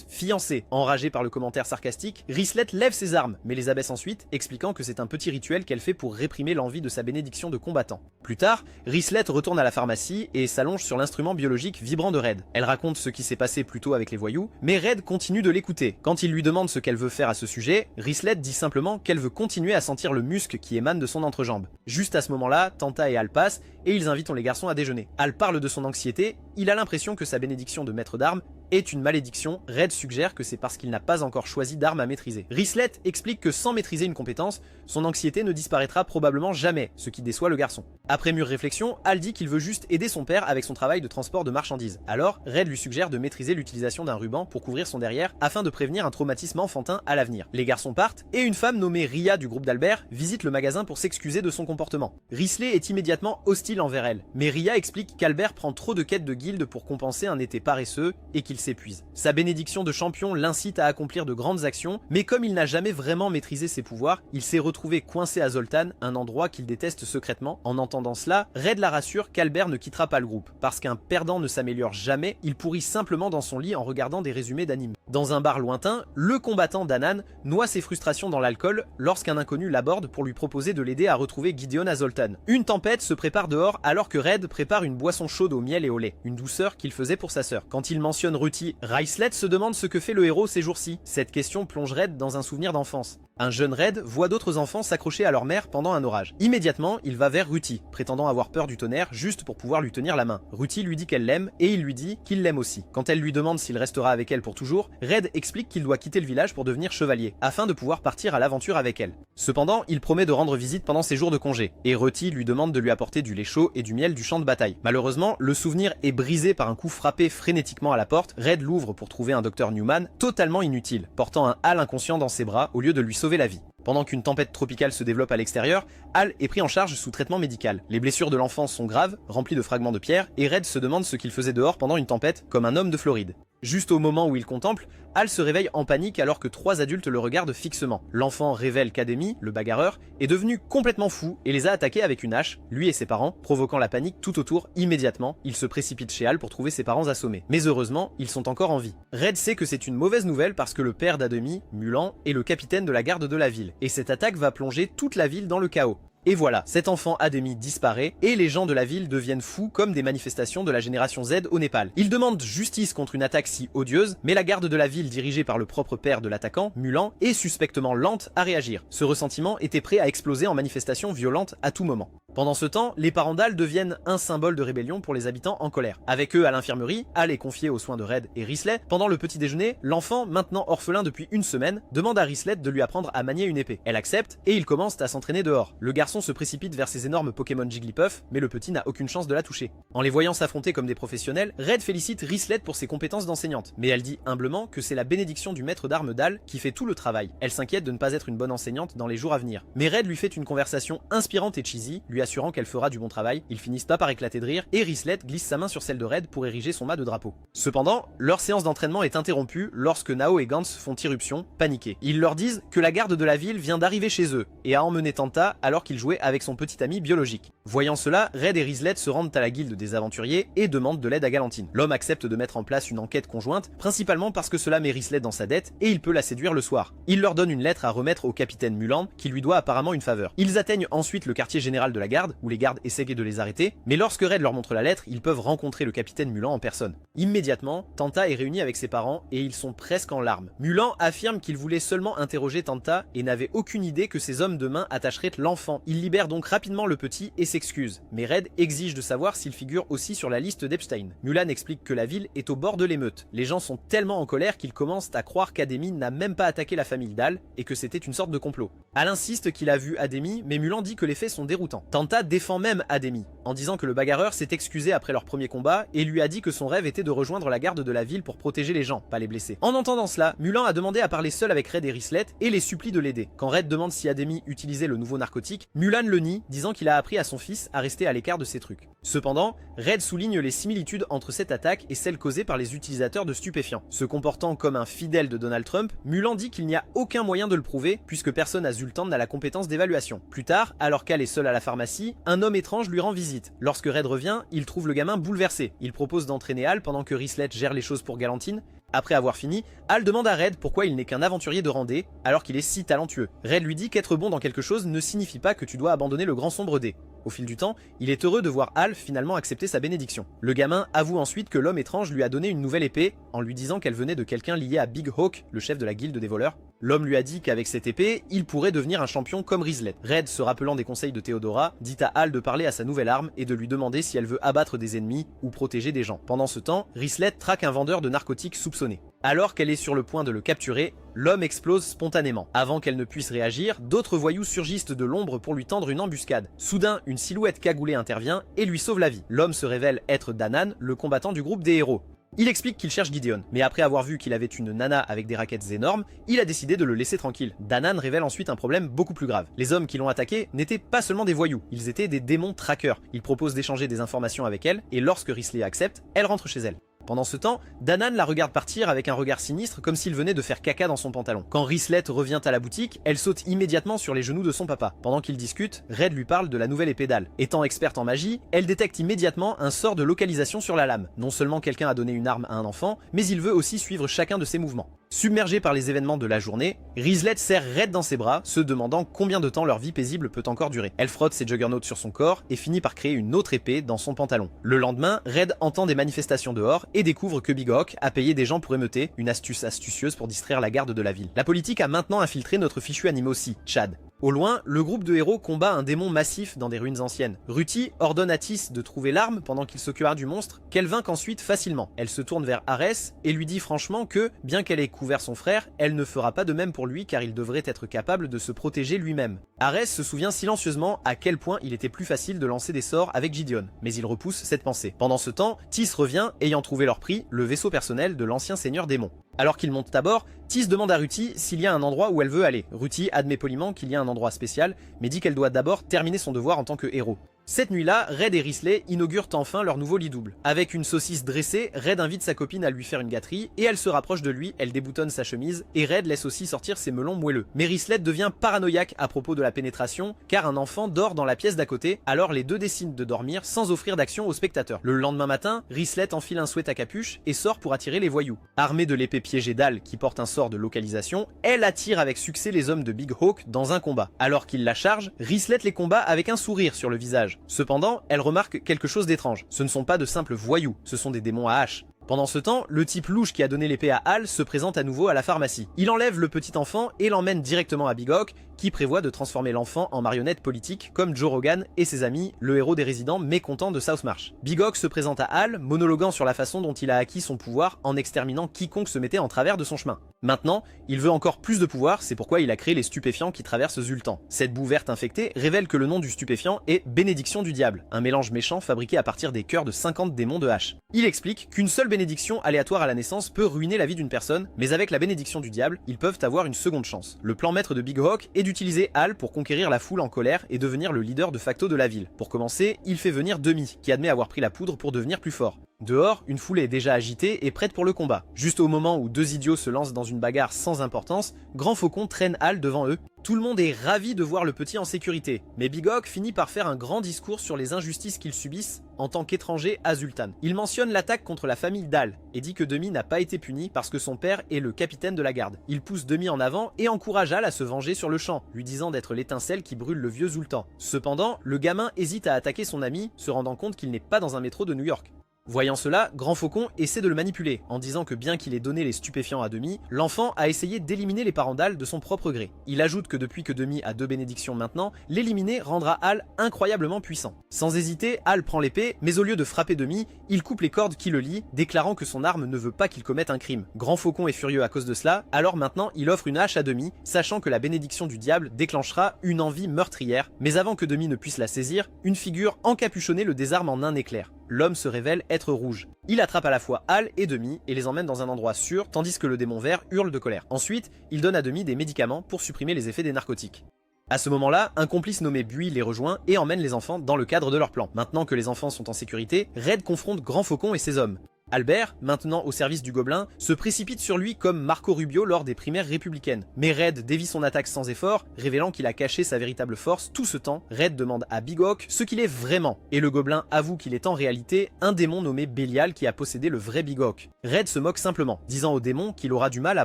fiancé. Enragé par le commentaire sarcastique, Rislet lève ses armes, mais les abaisse ensuite, expliquant que c'est un petit rituel qu'elle fait pour réprimer l'envie de sa bénédiction de combattant. Plus tard, Rislet retourne à la pharmacie et s'allonge sur l'instrument biologique vibrant de Red. Elle raconte ce qui s'est passé plus tôt avec les voyous, mais Red continue de l'écouter. Quand il lui demande ce qu'elle veut faire à ce sujet, Rislet dit simplement qu'elle veut continuer à sentir le musc qui émane de son entrejambe. Juste à ce moment-là, Tanta et Al passent et ils invitent les garçons à déjeuner. Al parle de son anxiété, il a l'impression que sa bénédiction de maître d'armes est une malédiction. Red suggère que c'est parce qu'il n'a pas encore choisi d'arme à maîtriser. Rislet explique que sans maîtriser une compétence, son anxiété ne disparaîtra probablement jamais, ce qui déçoit le garçon. Après mûre réflexion, Al dit qu'il veut juste aider son père avec son travail de transport de marchandises. Alors, Red lui suggère de maîtriser l'utilisation d'un ruban pour couvrir son derrière afin de prévenir un traumatisme enfantin à l'avenir. Les garçons partent et une femme nommée Ria du groupe d'Albert visite le magasin pour s'excuser de son comportement. Rislet est immédiatement hostile envers elle, mais Ria explique qu'Albert prend trop de quêtes de guilde pour compenser un été paresseux et qu'il s'épuise. Sa bénédiction de champion l'incite à accomplir de grandes actions, mais comme il n'a jamais vraiment maîtrisé ses pouvoirs, il s'est retrouvé coincé à Zoltan, un endroit qu'il déteste secrètement. En entendant cela, Red la rassure qu'Albert ne quittera pas le groupe, parce qu'un perdant ne s'améliore jamais, il pourrit simplement dans son lit en regardant des résumés d'anime. Dans un bar lointain, le combattant Danan noie ses frustrations dans l'alcool lorsqu'un inconnu l'aborde pour lui proposer de l'aider à retrouver Gideon à Zoltan. Une tempête se prépare dehors alors que Red prépare une boisson chaude au miel et au lait, une douceur qu'il faisait pour sa sœur. Quand il mentionne Ruti, Rislet se demande ce que fait le héros ces jours-ci. Cette question plonge Red dans un souvenir d'enfance. Un jeune Red voit d'autres enfants s'accrocher à leur mère pendant un orage. Immédiatement, il va vers Ruti, prétendant avoir peur du tonnerre juste pour pouvoir lui tenir la main. Ruti lui dit qu'elle l'aime et il lui dit qu'il l'aime aussi. Quand elle lui demande s'il restera avec elle pour toujours, Red explique qu'il doit quitter le village pour devenir chevalier, afin de pouvoir partir à l'aventure avec elle. Cependant, il promet de rendre visite pendant ses jours de congé, et Ruti lui demande de lui apporter du lait chaud et du miel du champ de bataille. Malheureusement, le souvenir est brisé par un coup frappé frénétiquement à la porte. Red l'ouvre pour trouver un docteur Newman, totalement inutile, portant un Hal inconscient dans ses bras au lieu de lui sauver la vie. Pendant qu'une tempête tropicale se développe à l'extérieur, Hal est pris en charge sous traitement médical. Les blessures de l'enfant sont graves, remplies de fragments de pierre, et Red se demande ce qu'il faisait dehors pendant une tempête, comme un homme de Floride. Juste au moment où il contemple, Hal se réveille en panique alors que 3 adultes le regardent fixement. L'enfant révèle qu'Ademi, le bagarreur, est devenu complètement fou et les a attaqués avec une hache, lui et ses parents, provoquant la panique tout autour immédiatement. Il se précipite chez Hal pour trouver ses parents assommés. Mais heureusement, ils sont encore en vie. Red sait que c'est une mauvaise nouvelle parce que le père d'Ademi, Mulan, est le capitaine de la garde de la ville. Et cette attaque va plonger toute la ville dans le chaos. Et voilà, cet enfant Ademi disparaît et les gens de la ville deviennent fous comme des manifestations de la génération Z au Népal. Ils demandent justice contre une attaque si odieuse, mais la garde de la ville dirigée par le propre père de l'attaquant, Mulan, est suspectement lente à réagir. Ce ressentiment était prêt à exploser en manifestation violente à tout moment. Pendant ce temps, les parents d'Hal deviennent un symbole de rébellion pour les habitants en colère. Avec eux à l'infirmerie, Hal est confié aux soins de Red et Rislet. Pendant le petit déjeuner, l'enfant, maintenant orphelin depuis une semaine, demande à Rislet de lui apprendre à manier une épée. Elle accepte et ils commencent à s'entraîner dehors. Le garçon se précipite vers ses énormes Pokémon Jigglypuff, mais le petit n'a aucune chance de la toucher. En les voyant s'affronter comme des professionnels, Red félicite Rislet pour ses compétences d'enseignante, mais elle dit humblement que c'est la bénédiction du maître d'armes d'Hal qui fait tout le travail. Elle s'inquiète de ne pas être une bonne enseignante dans les jours à venir. Mais Red lui fait une conversation inspirante et cheesy, lui assurant qu'elle fera du bon travail. Ils finissent pas par éclater de rire et Rislet glisse sa main sur celle de Red pour ériger son mât de drapeau. Cependant, leur séance d'entraînement est interrompue lorsque Nao et Gantz font irruption, paniqués. Ils leur disent que la garde de la ville vient d'arriver chez eux et a emmené Tanta alors qu'il jouait avec son petit ami biologique. Voyant cela, Red et Rislet se rendent à la guilde des aventuriers et demandent de l'aide à Galantine. L'homme accepte de mettre en place une enquête conjointe, principalement parce que cela met Rislet dans sa dette et il peut la séduire le soir. Il leur donne une lettre à remettre au capitaine Mulan qui lui doit apparemment une faveur. Ils atteignent ensuite le quartier général de la garde où les gardes essaient de les arrêter, mais lorsque Red leur montre la lettre, ils peuvent rencontrer le capitaine Mulan en personne. Immédiatement, Tanta est réuni avec ses parents et ils sont presque en larmes. Mulan affirme qu'il voulait seulement interroger Tanta et n'avait aucune idée que ces hommes de main attacheraient l'enfant. Il libère donc rapidement le petit et s'excuse, mais Red exige de savoir s'il figure aussi sur la liste d'Epstein. Mulan explique que la ville est au bord de l'émeute. Les gens sont tellement en colère qu'ils commencent à croire qu'Ademi n'a même pas attaqué la famille d'Hal et que c'était une sorte de complot. Hal insiste qu'il a vu Ademi, mais Mulan dit que les faits sont déroutants. Lanta défend même Ademi, en disant que le bagarreur s'est excusé après leur premier combat et lui a dit que son rêve était de rejoindre la garde de la ville pour protéger les gens, pas les blessés. En entendant cela, Mulan a demandé à parler seul avec Red et Rislet et les supplie de l'aider. Quand Red demande si Ademi utilisait le nouveau narcotique, Mulan le nie, disant qu'il a appris à son fils à rester à l'écart de ces trucs. Cependant, Red souligne les similitudes entre cette attaque et celle causée par les utilisateurs de stupéfiants. Se comportant comme un fidèle de Donald Trump, Mulan dit qu'il n'y a aucun moyen de le prouver puisque personne à Zultan n'a la compétence d'évaluation. Plus tard, alors qu'Al est seul à la pharmacie, un homme étrange lui rend visite. Lorsque Red revient, il trouve le gamin bouleversé. Il propose d'entraîner Al pendant que Rislet gère les choses pour Galantine. Après avoir fini, Al demande à Red pourquoi il n'est qu'un aventurier de Randé alors qu'il est si talentueux. Red lui dit qu'être bon dans quelque chose ne signifie pas que tu dois abandonner le grand sombre dé. Au fil du temps, il est heureux de voir Al finalement accepter sa bénédiction. Le gamin avoue ensuite que l'homme étrange lui a donné une nouvelle épée en lui disant qu'elle venait de quelqu'un lié à Big Hawk, le chef de la guilde des voleurs. L'homme lui a dit qu'avec cette épée, il pourrait devenir un champion comme Rislet. Red, se rappelant des conseils de Théodora, dit à Al de parler à sa nouvelle arme et de lui demander si elle veut abattre des ennemis ou protéger des gens. Pendant ce temps, Rislet traque un vendeur de narcotiques soupçonné. Alors qu'elle est sur le point de le capturer, l'homme explose spontanément. Avant qu'elle ne puisse réagir, d'autres voyous surgissent de l'ombre pour lui tendre une embuscade. Soudain, une silhouette cagoulée intervient et lui sauve la vie. L'homme se révèle être Danan, le combattant du groupe des héros. Il explique qu'il cherche Gideon, mais après avoir vu qu'il avait une nana avec des raquettes énormes, il a décidé de le laisser tranquille. Danan révèle ensuite un problème beaucoup plus grave. Les hommes qui l'ont attaqué n'étaient pas seulement des voyous, ils étaient des démons trackers. Il propose d'échanger des informations avec elle, et lorsque Risley accepte, elle rentre chez elle. Pendant ce temps, Danan la regarde partir avec un regard sinistre comme s'il venait de faire caca dans son pantalon. Quand Rislet revient à la boutique, elle saute immédiatement sur les genoux de son papa. Pendant qu'ils discutent, Red lui parle de la nouvelle épée d'Al. Étant experte en magie, elle détecte immédiatement un sort de localisation sur la lame. Non seulement quelqu'un a donné une arme à un enfant, mais il veut aussi suivre chacun de ses mouvements. Submergé par les événements de la journée, Rislet serre Red dans ses bras, se demandant combien de temps leur vie paisible peut encore durer. Elle frotte ses juggernauts sur son corps et finit par créer une autre épée dans son pantalon. Le lendemain, Red entend des manifestations dehors et découvre que Big Hawk a payé des gens pour émeuter, une astuce astucieuse pour distraire la garde de la ville. La politique a maintenant infiltré notre fichu anime aussi, Chad. Au loin, le groupe de héros combat un démon massif dans des ruines anciennes. Ruti ordonne à Tis de trouver l'arme pendant qu'il s'occupera du monstre, qu'elle vainque ensuite facilement. Elle se tourne vers Ares et lui dit franchement que, bien qu'elle ait couvert son frère, elle ne fera pas de même pour lui car il devrait être capable de se protéger lui-même. Ares se souvient silencieusement à quel point il était plus facile de lancer des sorts avec Gideon, mais il repousse cette pensée. Pendant ce temps, Tis revient, ayant trouvé leur prix, le vaisseau personnel de l'ancien seigneur démon. Alors qu'ils montent à bord, Tis demande à Ruti s'il y a un endroit où elle veut aller. Ruti admet poliment qu'il y a un endroit spécial, mais dit qu'elle doit d'abord terminer son devoir en tant que héros. Cette nuit-là, Red et Risley inaugurent enfin leur nouveau lit double. Avec une saucisse dressée, Red invite sa copine à lui faire une gâterie, et elle se rapproche de lui, elle déboutonne sa chemise, et Red laisse aussi sortir ses melons moelleux. Mais Risley devient paranoïaque à propos de la pénétration, car un enfant dort dans la pièce d'à côté, alors les deux décident de dormir sans offrir d'action aux spectateurs. Le lendemain matin, Risley enfile un sweat à capuche et sort pour attirer les voyous. Armée de l'épée piégée d'Al qui porte un sort de localisation, elle attire avec succès les hommes de Big Hawk dans un combat. Alors qu'il la charge, Risley les combat avec un sourire sur le visage. Cependant, elle remarque quelque chose d'étrange. Ce ne sont pas de simples voyous, ce sont des démons à hache. Pendant ce temps, le type louche qui a donné l'épée à Al se présente à nouveau à la pharmacie. Il enlève le petit enfant et l'emmène directement à Big Hawk, qui prévoit de transformer l'enfant en marionnette politique comme Joe Rogan et ses amis, le héros des résidents mécontents de South March. Big Hawk se présente à Al, monologuant sur la façon dont il a acquis son pouvoir en exterminant quiconque se mettait en travers de son chemin. Maintenant, il veut encore plus de pouvoir, c'est pourquoi il a créé les stupéfiants qui traversent Zultan. Cette boue verte infectée révèle que le nom du stupéfiant est Bénédiction du Diable, un mélange méchant fabriqué à partir des cœurs de 50 démons de hache. Il explique qu'une seule bénédiction aléatoire à la naissance peut ruiner la vie d'une personne, mais avec la bénédiction du diable, ils peuvent avoir une seconde chance. Le plan maître de Big Hawk est d'utiliser Al pour conquérir la foule en colère et devenir le leader de facto de la ville. Pour commencer, il fait venir Demi, qui admet avoir pris la poudre pour devenir plus fort. Dehors, une foule est déjà agitée et prête pour le combat. Juste au moment où deux idiots se lancent dans une bagarre sans importance, Grand Faucon traîne Al devant eux. Tout le monde est ravi de voir le petit en sécurité, mais Big Hawk finit par faire un grand discours sur les injustices qu'ils subissent en tant qu'étrangers à Zultan. Il mentionne l'attaque contre la famille d'Al et dit que Demi n'a pas été puni parce que son père est le capitaine de la garde. Il pousse Demi en avant et encourage Al à se venger sur le champ, lui disant d'être l'étincelle qui brûle le vieux Zultan. Cependant, le gamin hésite à attaquer son ami, se rendant compte qu'il n'est pas dans un métro de New York. Voyant cela, Grand Faucon essaie de le manipuler, en disant que bien qu'il ait donné les stupéfiants à Demi, l'enfant a essayé d'éliminer les parents d'Hal de son propre gré. Il ajoute que depuis que Demi a 2 bénédictions maintenant, l'éliminer rendra Hal incroyablement puissant. Sans hésiter, Hal prend l'épée, mais au lieu de frapper Demi, il coupe les cordes qui le lient, déclarant que son arme ne veut pas qu'il commette un crime. Grand Faucon est furieux à cause de cela, alors maintenant il offre une hache à Demi, sachant que la bénédiction du diable déclenchera une envie meurtrière, mais avant que Demi ne puisse la saisir, une figure encapuchonnée le désarme en un éclair. L'homme se révèle être rouge. Il attrape à la fois Hal et Demi et les emmène dans un endroit sûr, tandis que le démon vert hurle de colère. Ensuite, il donne à Demi des médicaments pour supprimer les effets des narcotiques. À ce moment-là, un complice nommé Bui les rejoint et emmène les enfants dans le cadre de leur plan. Maintenant que les enfants sont en sécurité, Red confronte Grand Faucon et ses hommes. Albert, maintenant au service du gobelin, se précipite sur lui comme Marco Rubio lors des primaires républicaines. Mais Red dévie son attaque sans effort, révélant qu'il a caché sa véritable force tout ce temps. Red demande à Big Hawk ce qu'il est vraiment, et le gobelin avoue qu'il est en réalité un démon nommé Bélial qui a possédé le vrai Big Hawk. Red se moque simplement, disant au démon qu'il aura du mal à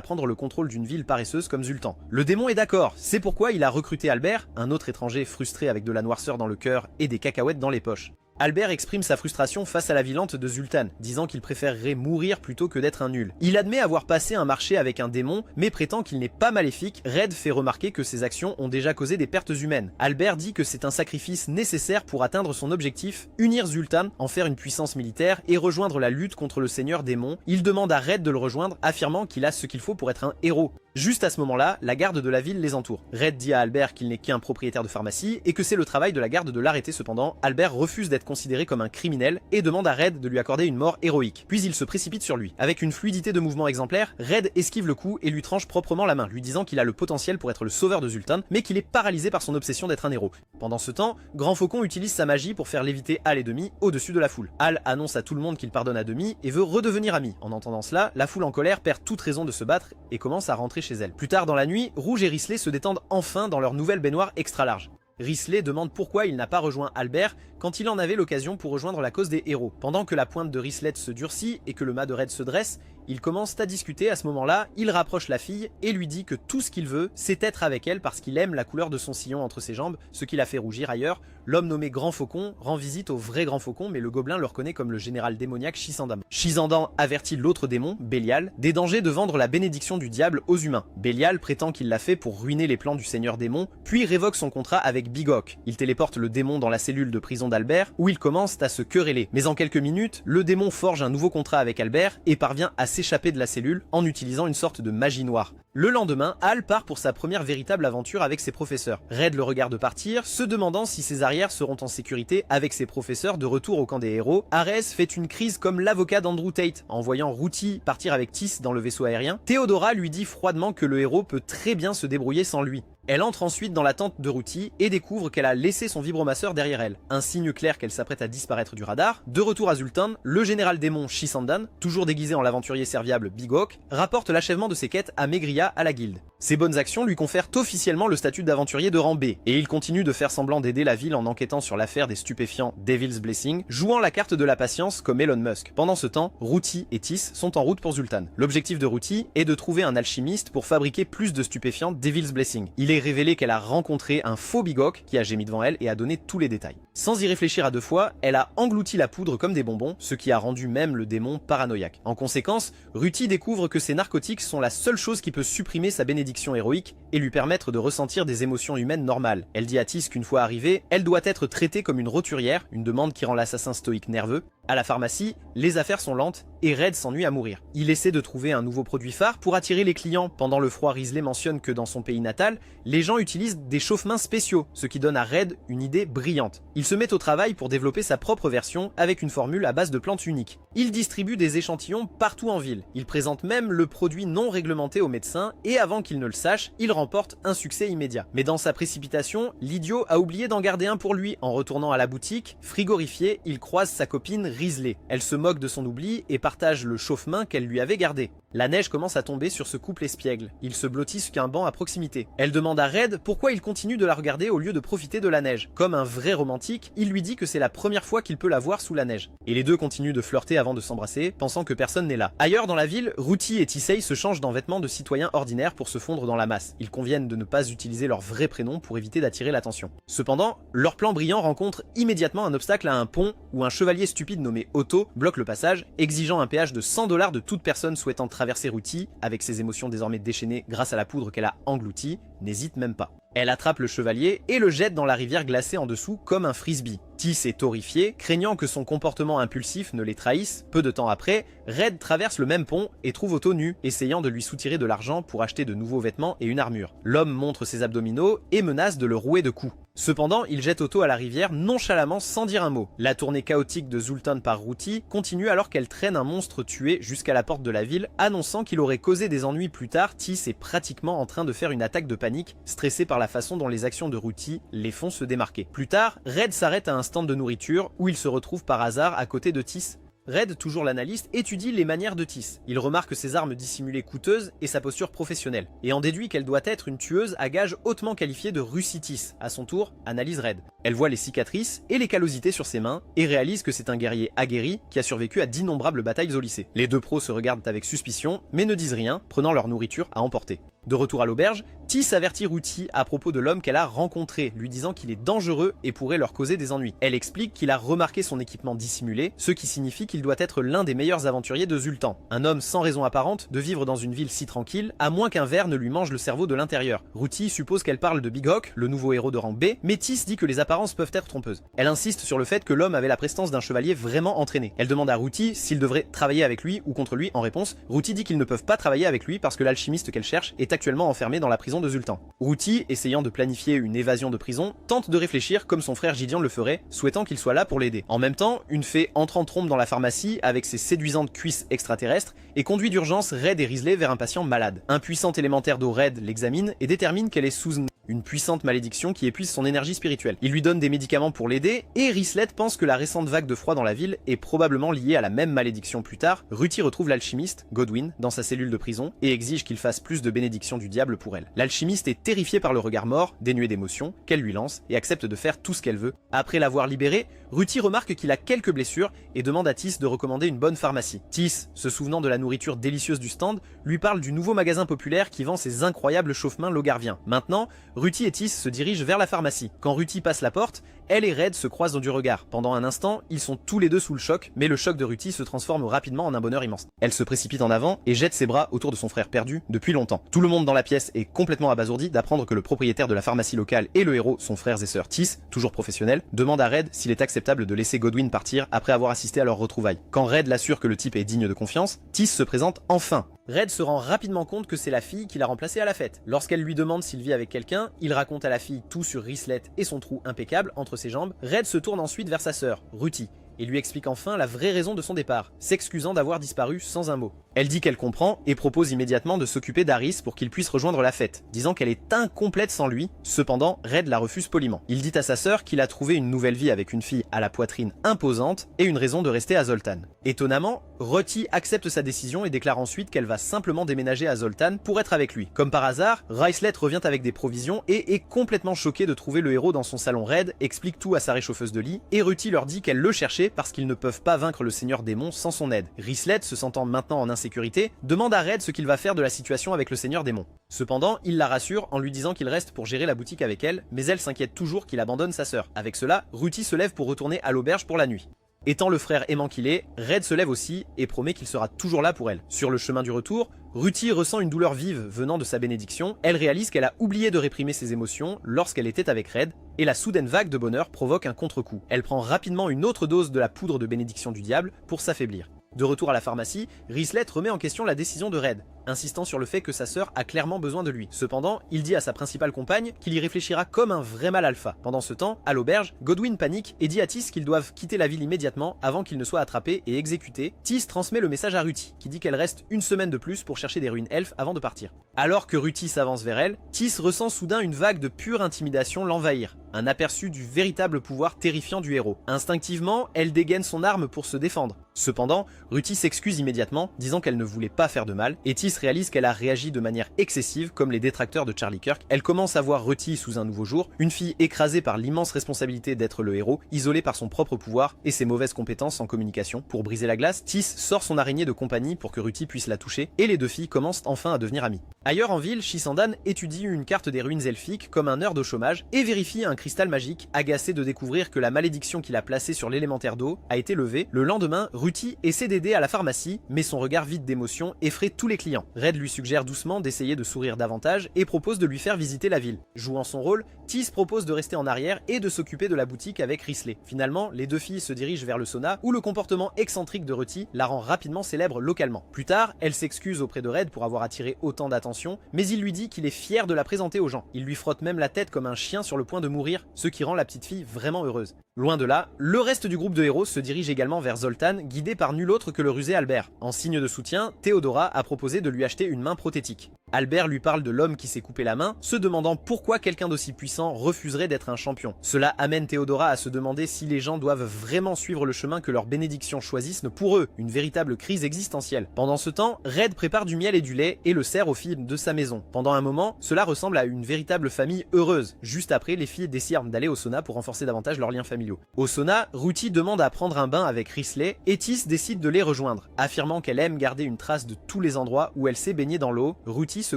prendre le contrôle d'une ville paresseuse comme Zultan. Le démon est d'accord, c'est pourquoi il a recruté Albert, un autre étranger frustré avec de la noirceur dans le cœur et des cacahuètes dans les poches. Albert exprime sa frustration face à la ville hante de Zultan, disant qu'il préférerait mourir plutôt que d'être un nul. Il admet avoir passé un marché avec un démon, mais prétend qu'il n'est pas maléfique. Red fait remarquer que ses actions ont déjà causé des pertes humaines. Albert dit que c'est un sacrifice nécessaire pour atteindre son objectif, unir Zultan, en faire une puissance militaire et rejoindre la lutte contre le seigneur démon. Il demande à Red de le rejoindre, affirmant qu'il a ce qu'il faut pour être un héros. Juste à ce moment-là, la garde de la ville les entoure. Red dit à Albert qu'il n'est qu'un propriétaire de pharmacie et que c'est le travail de la garde de l'arrêter. Cependant, Albert refuse d'être considéré comme un criminel et demande à Red de lui accorder une mort héroïque. Puis il se précipite sur lui. Avec une fluidité de mouvement exemplaire, Red esquive le coup et lui tranche proprement la main, lui disant qu'il a le potentiel pour être le sauveur de Zultan, mais qu'il est paralysé par son obsession d'être un héros. Pendant ce temps, Grand Faucon utilise sa magie pour faire léviter Hal et Demi au-dessus de la foule. Hal annonce à tout le monde qu'il pardonne à Demi et veut redevenir ami. En entendant cela, la foule en colère perd toute raison de se battre et commence à rentrer chez elle. Plus tard dans la nuit, Rouge et Risley se détendent enfin dans leur nouvelle baignoire extra large. Risley demande pourquoi il n'a pas rejoint Albert quand il en avait l'occasion pour rejoindre la cause des héros. Pendant que la pointe de Risley se durcit et que le mât de Red se dresse, ils commencent à discuter. À ce moment-là, il rapproche la fille et lui dit que tout ce qu'il veut, c'est être avec elle parce qu'il aime la couleur de son sillon entre ses jambes, ce qui la fait rougir ailleurs. L'homme nommé Grand Faucon rend visite au vrai Grand Faucon, mais le gobelin le reconnaît comme le général démoniaque Shisandam. Shisandam avertit l'autre démon, Bélial, des dangers de vendre la bénédiction du diable aux humains. Bélial prétend qu'il l'a fait pour ruiner les plans du seigneur démon, puis révoque son contrat avec Big Hawk. Il téléporte le démon dans la cellule de prison d'Albert, où ils commencent à se quereller. Mais en quelques minutes, le démon forge un nouveau contrat avec Albert et parvient à s'échapper de la cellule en utilisant une sorte de magie noire. Le lendemain, Hal part pour sa première véritable aventure avec ses professeurs. Red le regarde partir, se demandant si ses arrières seront en sécurité avec ses professeurs de retour au camp des héros. Ares fait une crise comme l'avocat d'Andrew Tate en voyant Rooty partir avec Tis dans le vaisseau aérien. Theodora lui dit froidement que le héros peut très bien se débrouiller sans lui. Elle entre ensuite dans la tente de Rooty et découvre qu'elle a laissé son vibromasseur derrière elle. Un signe clair qu'elle s'apprête à disparaître du radar. De retour à Zultan, le général démon Shisandan, toujours déguisé en l'aventurier serviable Big Hawk, rapporte l'achèvement de ses quêtes à Maigria à la guilde. Ses bonnes actions lui confèrent officiellement le statut d'aventurier de rang B, et il continue de faire semblant d'aider la ville en enquêtant sur l'affaire des stupéfiants Devil's Blessing, jouant la carte de la patience comme Elon Musk. Pendant ce temps, Rooty et Tis sont en route pour Zultan. L'objectif de Rooty est de trouver un alchimiste pour fabriquer plus de stupéfiants Devil's Blessing. Il est révélé qu'elle a rencontré un faux Big Hawk qui a gémi devant elle et a donné tous les détails. Sans y réfléchir à deux fois, elle a englouti la poudre comme des bonbons, ce qui a rendu même le démon paranoïaque. En conséquence, Rooty découvre que ces narcotiques sont la seule chose qui peut supprimer sa bénédiction héroïque et lui permettre de ressentir des émotions humaines normales. Elle dit à Tis qu'une fois arrivée, elle doit être traitée comme une roturière, une demande qui rend l'assassin stoïque nerveux. À la pharmacie, les affaires sont lentes et Red s'ennuie à mourir. Il essaie de trouver un nouveau produit phare pour attirer les clients. Pendant le froid, Risley mentionne que dans son pays natal, les gens utilisent des chauffe-mains spéciaux, ce qui donne à Red une idée brillante. Il se met au travail pour développer sa propre version avec une formule à base de plantes uniques. Il distribue des échantillons partout en ville. Il présente même le produit non réglementé aux médecins et avant qu'il ne le sache, il remporte un succès immédiat. Mais dans sa précipitation, l'idiot a oublié d'en garder un pour lui. En retournant à la boutique, frigorifié, il croise sa copine Risley. Elle se moque de son oubli et partage le chauffe-main qu'elle lui avait gardé. La neige commence à tomber sur ce couple espiègle. Ils se blottissent sur un banc à proximité. Elle demande à Red pourquoi il continue de la regarder au lieu de profiter de la neige. Comme un vrai romantique, il lui dit que c'est la première fois qu'il peut la voir sous la neige. Et les deux continuent de flirter avant de s'embrasser, pensant que personne n'est là. Ailleurs dans la ville, Ruti et Tisei se changent dans vêtements de citoyens ordinaires pour se fondre dans la masse. Ils conviennent de ne pas utiliser leur vrai prénom pour éviter d'attirer l'attention. Cependant, leur plan brillant rencontre immédiatement un obstacle à un pont où un chevalier stupide nommé Otto bloque le passage, exigeant un péage de 100 $ de toute personne souhaitant traverser Ruti, avec ses émotions désormais déchaînées grâce à la poudre qu'elle a engloutie, n'hésite même pas. Elle attrape le chevalier et le jette dans la rivière glacée en dessous comme un frisbee. Tis est horrifié, craignant que son comportement impulsif ne les trahisse. Peu de temps après, Red traverse le même pont et trouve Otto nu, essayant de lui soutirer de l'argent pour acheter de nouveaux vêtements et une armure. L'homme montre ses abdominaux et menace de le rouer de coups. Cependant, il jette Otto à la rivière nonchalamment sans dire un mot. La tournée chaotique de Zoltan par Ruti continue alors qu'elle traîne un monstre tué jusqu'à la porte de la ville, annonçant qu'il aurait causé des ennuis plus tard. Tis est pratiquement en train de faire une attaque de panique, stressé par la façon dont les actions de Ruti les font se démarquer. Plus tard, Red s'arrête à un stand de nourriture où il se retrouve par hasard à côté de Tis. Red, toujours l'analyste, étudie les manières de Tis. Il remarque ses armes dissimulées coûteuses et sa posture professionnelle, et en déduit qu'elle doit être une tueuse à gages hautement qualifiée de Rusitis. À son tour, analyse Red. Elle voit les cicatrices et les callosités sur ses mains, et réalise que c'est un guerrier aguerri qui a survécu à d'innombrables batailles au lycée. Les deux pros se regardent avec suspicion, mais ne disent rien, prenant leur nourriture à emporter. De retour à l'auberge, Tis avertit Ruti à propos de l'homme qu'elle a rencontré, lui disant qu'il est dangereux et pourrait leur causer des ennuis. Elle explique qu'il a remarqué son équipement dissimulé, ce qui signifie qu'il doit être l'un des meilleurs aventuriers de Zoltan. Un homme sans raison apparente de vivre dans une ville si tranquille, à moins qu'un ver ne lui mange le cerveau de l'intérieur. Ruti suppose qu'elle parle de Big Hawk, le nouveau héros de rang B, mais Tis dit que les apparences peuvent être trompeuses. Elle insiste sur le fait que l'homme avait la prestance d'un chevalier vraiment entraîné. Elle demande à Ruti s'il devrait travailler avec lui ou contre lui. En réponse, Ruti dit qu'ils ne peuvent pas travailler avec lui parce que l'alchimiste qu'elle cherche est actuellement enfermé dans la prison de Zoltan. Ruti, essayant de planifier une évasion de prison, tente de réfléchir comme son frère Gideon le ferait, souhaitant qu'il soit là pour l'aider. En même temps, une fée entre en trompe dans la pharmacie avec ses séduisantes cuisses extraterrestres et conduit d'urgence Red et Risley vers un patient malade. Un puissant élémentaire d'eau Red l'examine et détermine qu'elle est sous une puissante malédiction qui épuise son énergie spirituelle. Il lui donne des médicaments pour l'aider et Risley pense que la récente vague de froid dans la ville est probablement liée à la même malédiction plus tard. Ruti retrouve l'alchimiste, Godwin, dans sa cellule de prison et exige qu'il fasse plus de bénédictions du diable pour elle. L'alchimiste est terrifié par le regard mort, dénué d'émotion, qu'elle lui lance et accepte de faire tout ce qu'elle veut. Après l'avoir libéré, Ruti remarque qu'il a quelques blessures et demande à Tis de recommander une bonne pharmacie. Tis, se souvenant de la nourriture délicieuse du stand, lui parle du nouveau magasin populaire qui vend ses incroyables chauffe-mains logarviens. Maintenant, Ruti et Tis se dirigent vers la pharmacie. Quand Ruti passe la porte, elle et Red se croisent du regard. Pendant un instant, ils sont tous les deux sous le choc, mais le choc de Ruti se transforme rapidement en un bonheur immense. Elle se précipite en avant et jette ses bras autour de son frère perdu depuis longtemps. Tout le monde dans la pièce est complètement abasourdi d'apprendre que le propriétaire de la pharmacie locale et le héros sont frères et sœurs. Tis, toujours professionnel, demande à Red s'il est acceptable de laisser Godwin partir après avoir assisté à leur retrouvailles. Quand Red l'assure que le type est digne de confiance, Tis se présente enfin. Red se rend rapidement compte que c'est la fille qui l'a remplacé à la fête. Lorsqu'elle lui demande s'il vit avec quelqu'un, il raconte à la fille tout sur Risley et son trou impeccable entre ses jambes. Red se tourne ensuite vers sa sœur, Ruti, et lui explique enfin la vraie raison de son départ, s'excusant d'avoir disparu sans un mot. Elle dit qu'elle comprend et propose immédiatement de s'occuper d'Aris pour qu'il puisse rejoindre la fête, disant qu'elle est incomplète sans lui. Cependant, Red la refuse poliment. Il dit à sa sœur qu'il a trouvé une nouvelle vie avec une fille à la poitrine imposante et une raison de rester à Zoltan. Étonnamment, Ruti accepte sa décision et déclare ensuite qu'elle va simplement déménager à Zoltan pour être avec lui. Comme par hasard, Ricelet revient avec des provisions et est complètement choqué de trouver le héros dans son salon. Red explique tout à sa réchauffeuse de lit et Ruti leur dit qu'elle le cherchait parce qu'ils ne peuvent pas vaincre le seigneur démon sans son aide. Ricelet, se sentant maintenant en insécurité, demande à Red ce qu'il va faire de la situation avec le seigneur démon. Cependant, il la rassure en lui disant qu'il reste pour gérer la boutique avec elle, mais elle s'inquiète toujours qu'il abandonne sa sœur. Avec cela, Ruti se lève pour retourner à l'auberge pour la nuit. Étant le frère aimant qu'il est, Red se lève aussi et promet qu'il sera toujours là pour elle. Sur le chemin du retour, Ruti ressent une douleur vive venant de sa bénédiction. Elle réalise qu'elle a oublié de réprimer ses émotions lorsqu'elle était avec Red, et la soudaine vague de bonheur provoque un contre-coup. Elle prend rapidement une autre dose de la poudre de bénédiction du diable pour s'affaiblir. De retour à la pharmacie, Risley remet en question la décision de Red. insistant sur le fait que sa sœur a clairement besoin de lui. Cependant, il dit à sa principale compagne qu'il y réfléchira comme un vrai mâle alpha. Pendant ce temps, à l'auberge, Godwyn panique et dit à Tis qu'ils doivent quitter la ville immédiatement avant qu'il ne soit attrapé et exécuté. Tis transmet le message à Ruti, qui dit qu'elle reste une semaine de plus pour chercher des ruines elfes avant de partir. Alors que Ruti s'avance vers elle, Tis ressent soudain une vague de pure intimidation l'envahir. Un aperçu du véritable pouvoir terrifiant du héros. Instinctivement, elle dégaine son arme pour se défendre. Cependant, Ruti s'excuse immédiatement, disant qu'elle ne voulait pas faire de mal, et Tis réalise qu'elle a réagi de manière excessive comme les détracteurs de Charlie Kirk. Elle commence à voir Ruti sous un nouveau jour, une fille écrasée par l'immense responsabilité d'être le héros, isolée par son propre pouvoir et ses mauvaises compétences en communication. Pour briser la glace, Tis sort son araignée de compagnie pour que Ruti puisse la toucher, et les deux filles commencent enfin à devenir amies. Ailleurs en ville, Shisandan étudie une carte des ruines elfiques comme un nerd au chômage et vérifie un cristal magique, agacé de découvrir que la malédiction qu'il a placée sur l'élémentaire d'eau a été levée. Le lendemain, Ruti essaie d'aider à la pharmacie, mais son regard vide d'émotion effraie tous les clients. Red lui suggère doucement d'essayer de sourire davantage et propose de lui faire visiter la ville. Jouant son rôle, Tis propose de rester en arrière et de s'occuper de la boutique avec Risley. Finalement, les deux filles se dirigent vers le sauna où le comportement excentrique de Ruti la rend rapidement célèbre localement. Plus tard, elle s'excuse auprès de Red pour avoir attiré autant d'attention, mais il lui dit qu'il est fier de la présenter aux gens. Il lui frotte même la tête comme un chien sur le point de mourir, ce qui rend la petite fille vraiment heureuse. Loin de là, le reste du groupe de héros se dirige également vers Zoltan, guidé par nul autre que le rusé Albert. En signe de soutien, Théodora a proposé de lui acheter une main prothétique. Albert lui parle de l'homme qui s'est coupé la main, se demandant pourquoi quelqu'un d'aussi puissant refuserait d'être un champion. Cela amène Théodora à se demander si les gens doivent vraiment suivre le chemin que leurs bénédictions choisissent pour eux, une véritable crise existentielle. Pendant ce temps, Red prépare du miel et du lait et le sert aux filles de sa maison. Pendant un moment, cela ressemble à une véritable famille heureuse. Juste après, les filles décident d'aller au sauna pour renforcer davantage leurs liens familiaux. Au sauna, Ruti demande à prendre un bain avec Risley et Tis décide de les rejoindre. Affirmant qu'elle aime garder une trace de tous les endroits où elle s'est baignée dans l'eau, Ruti se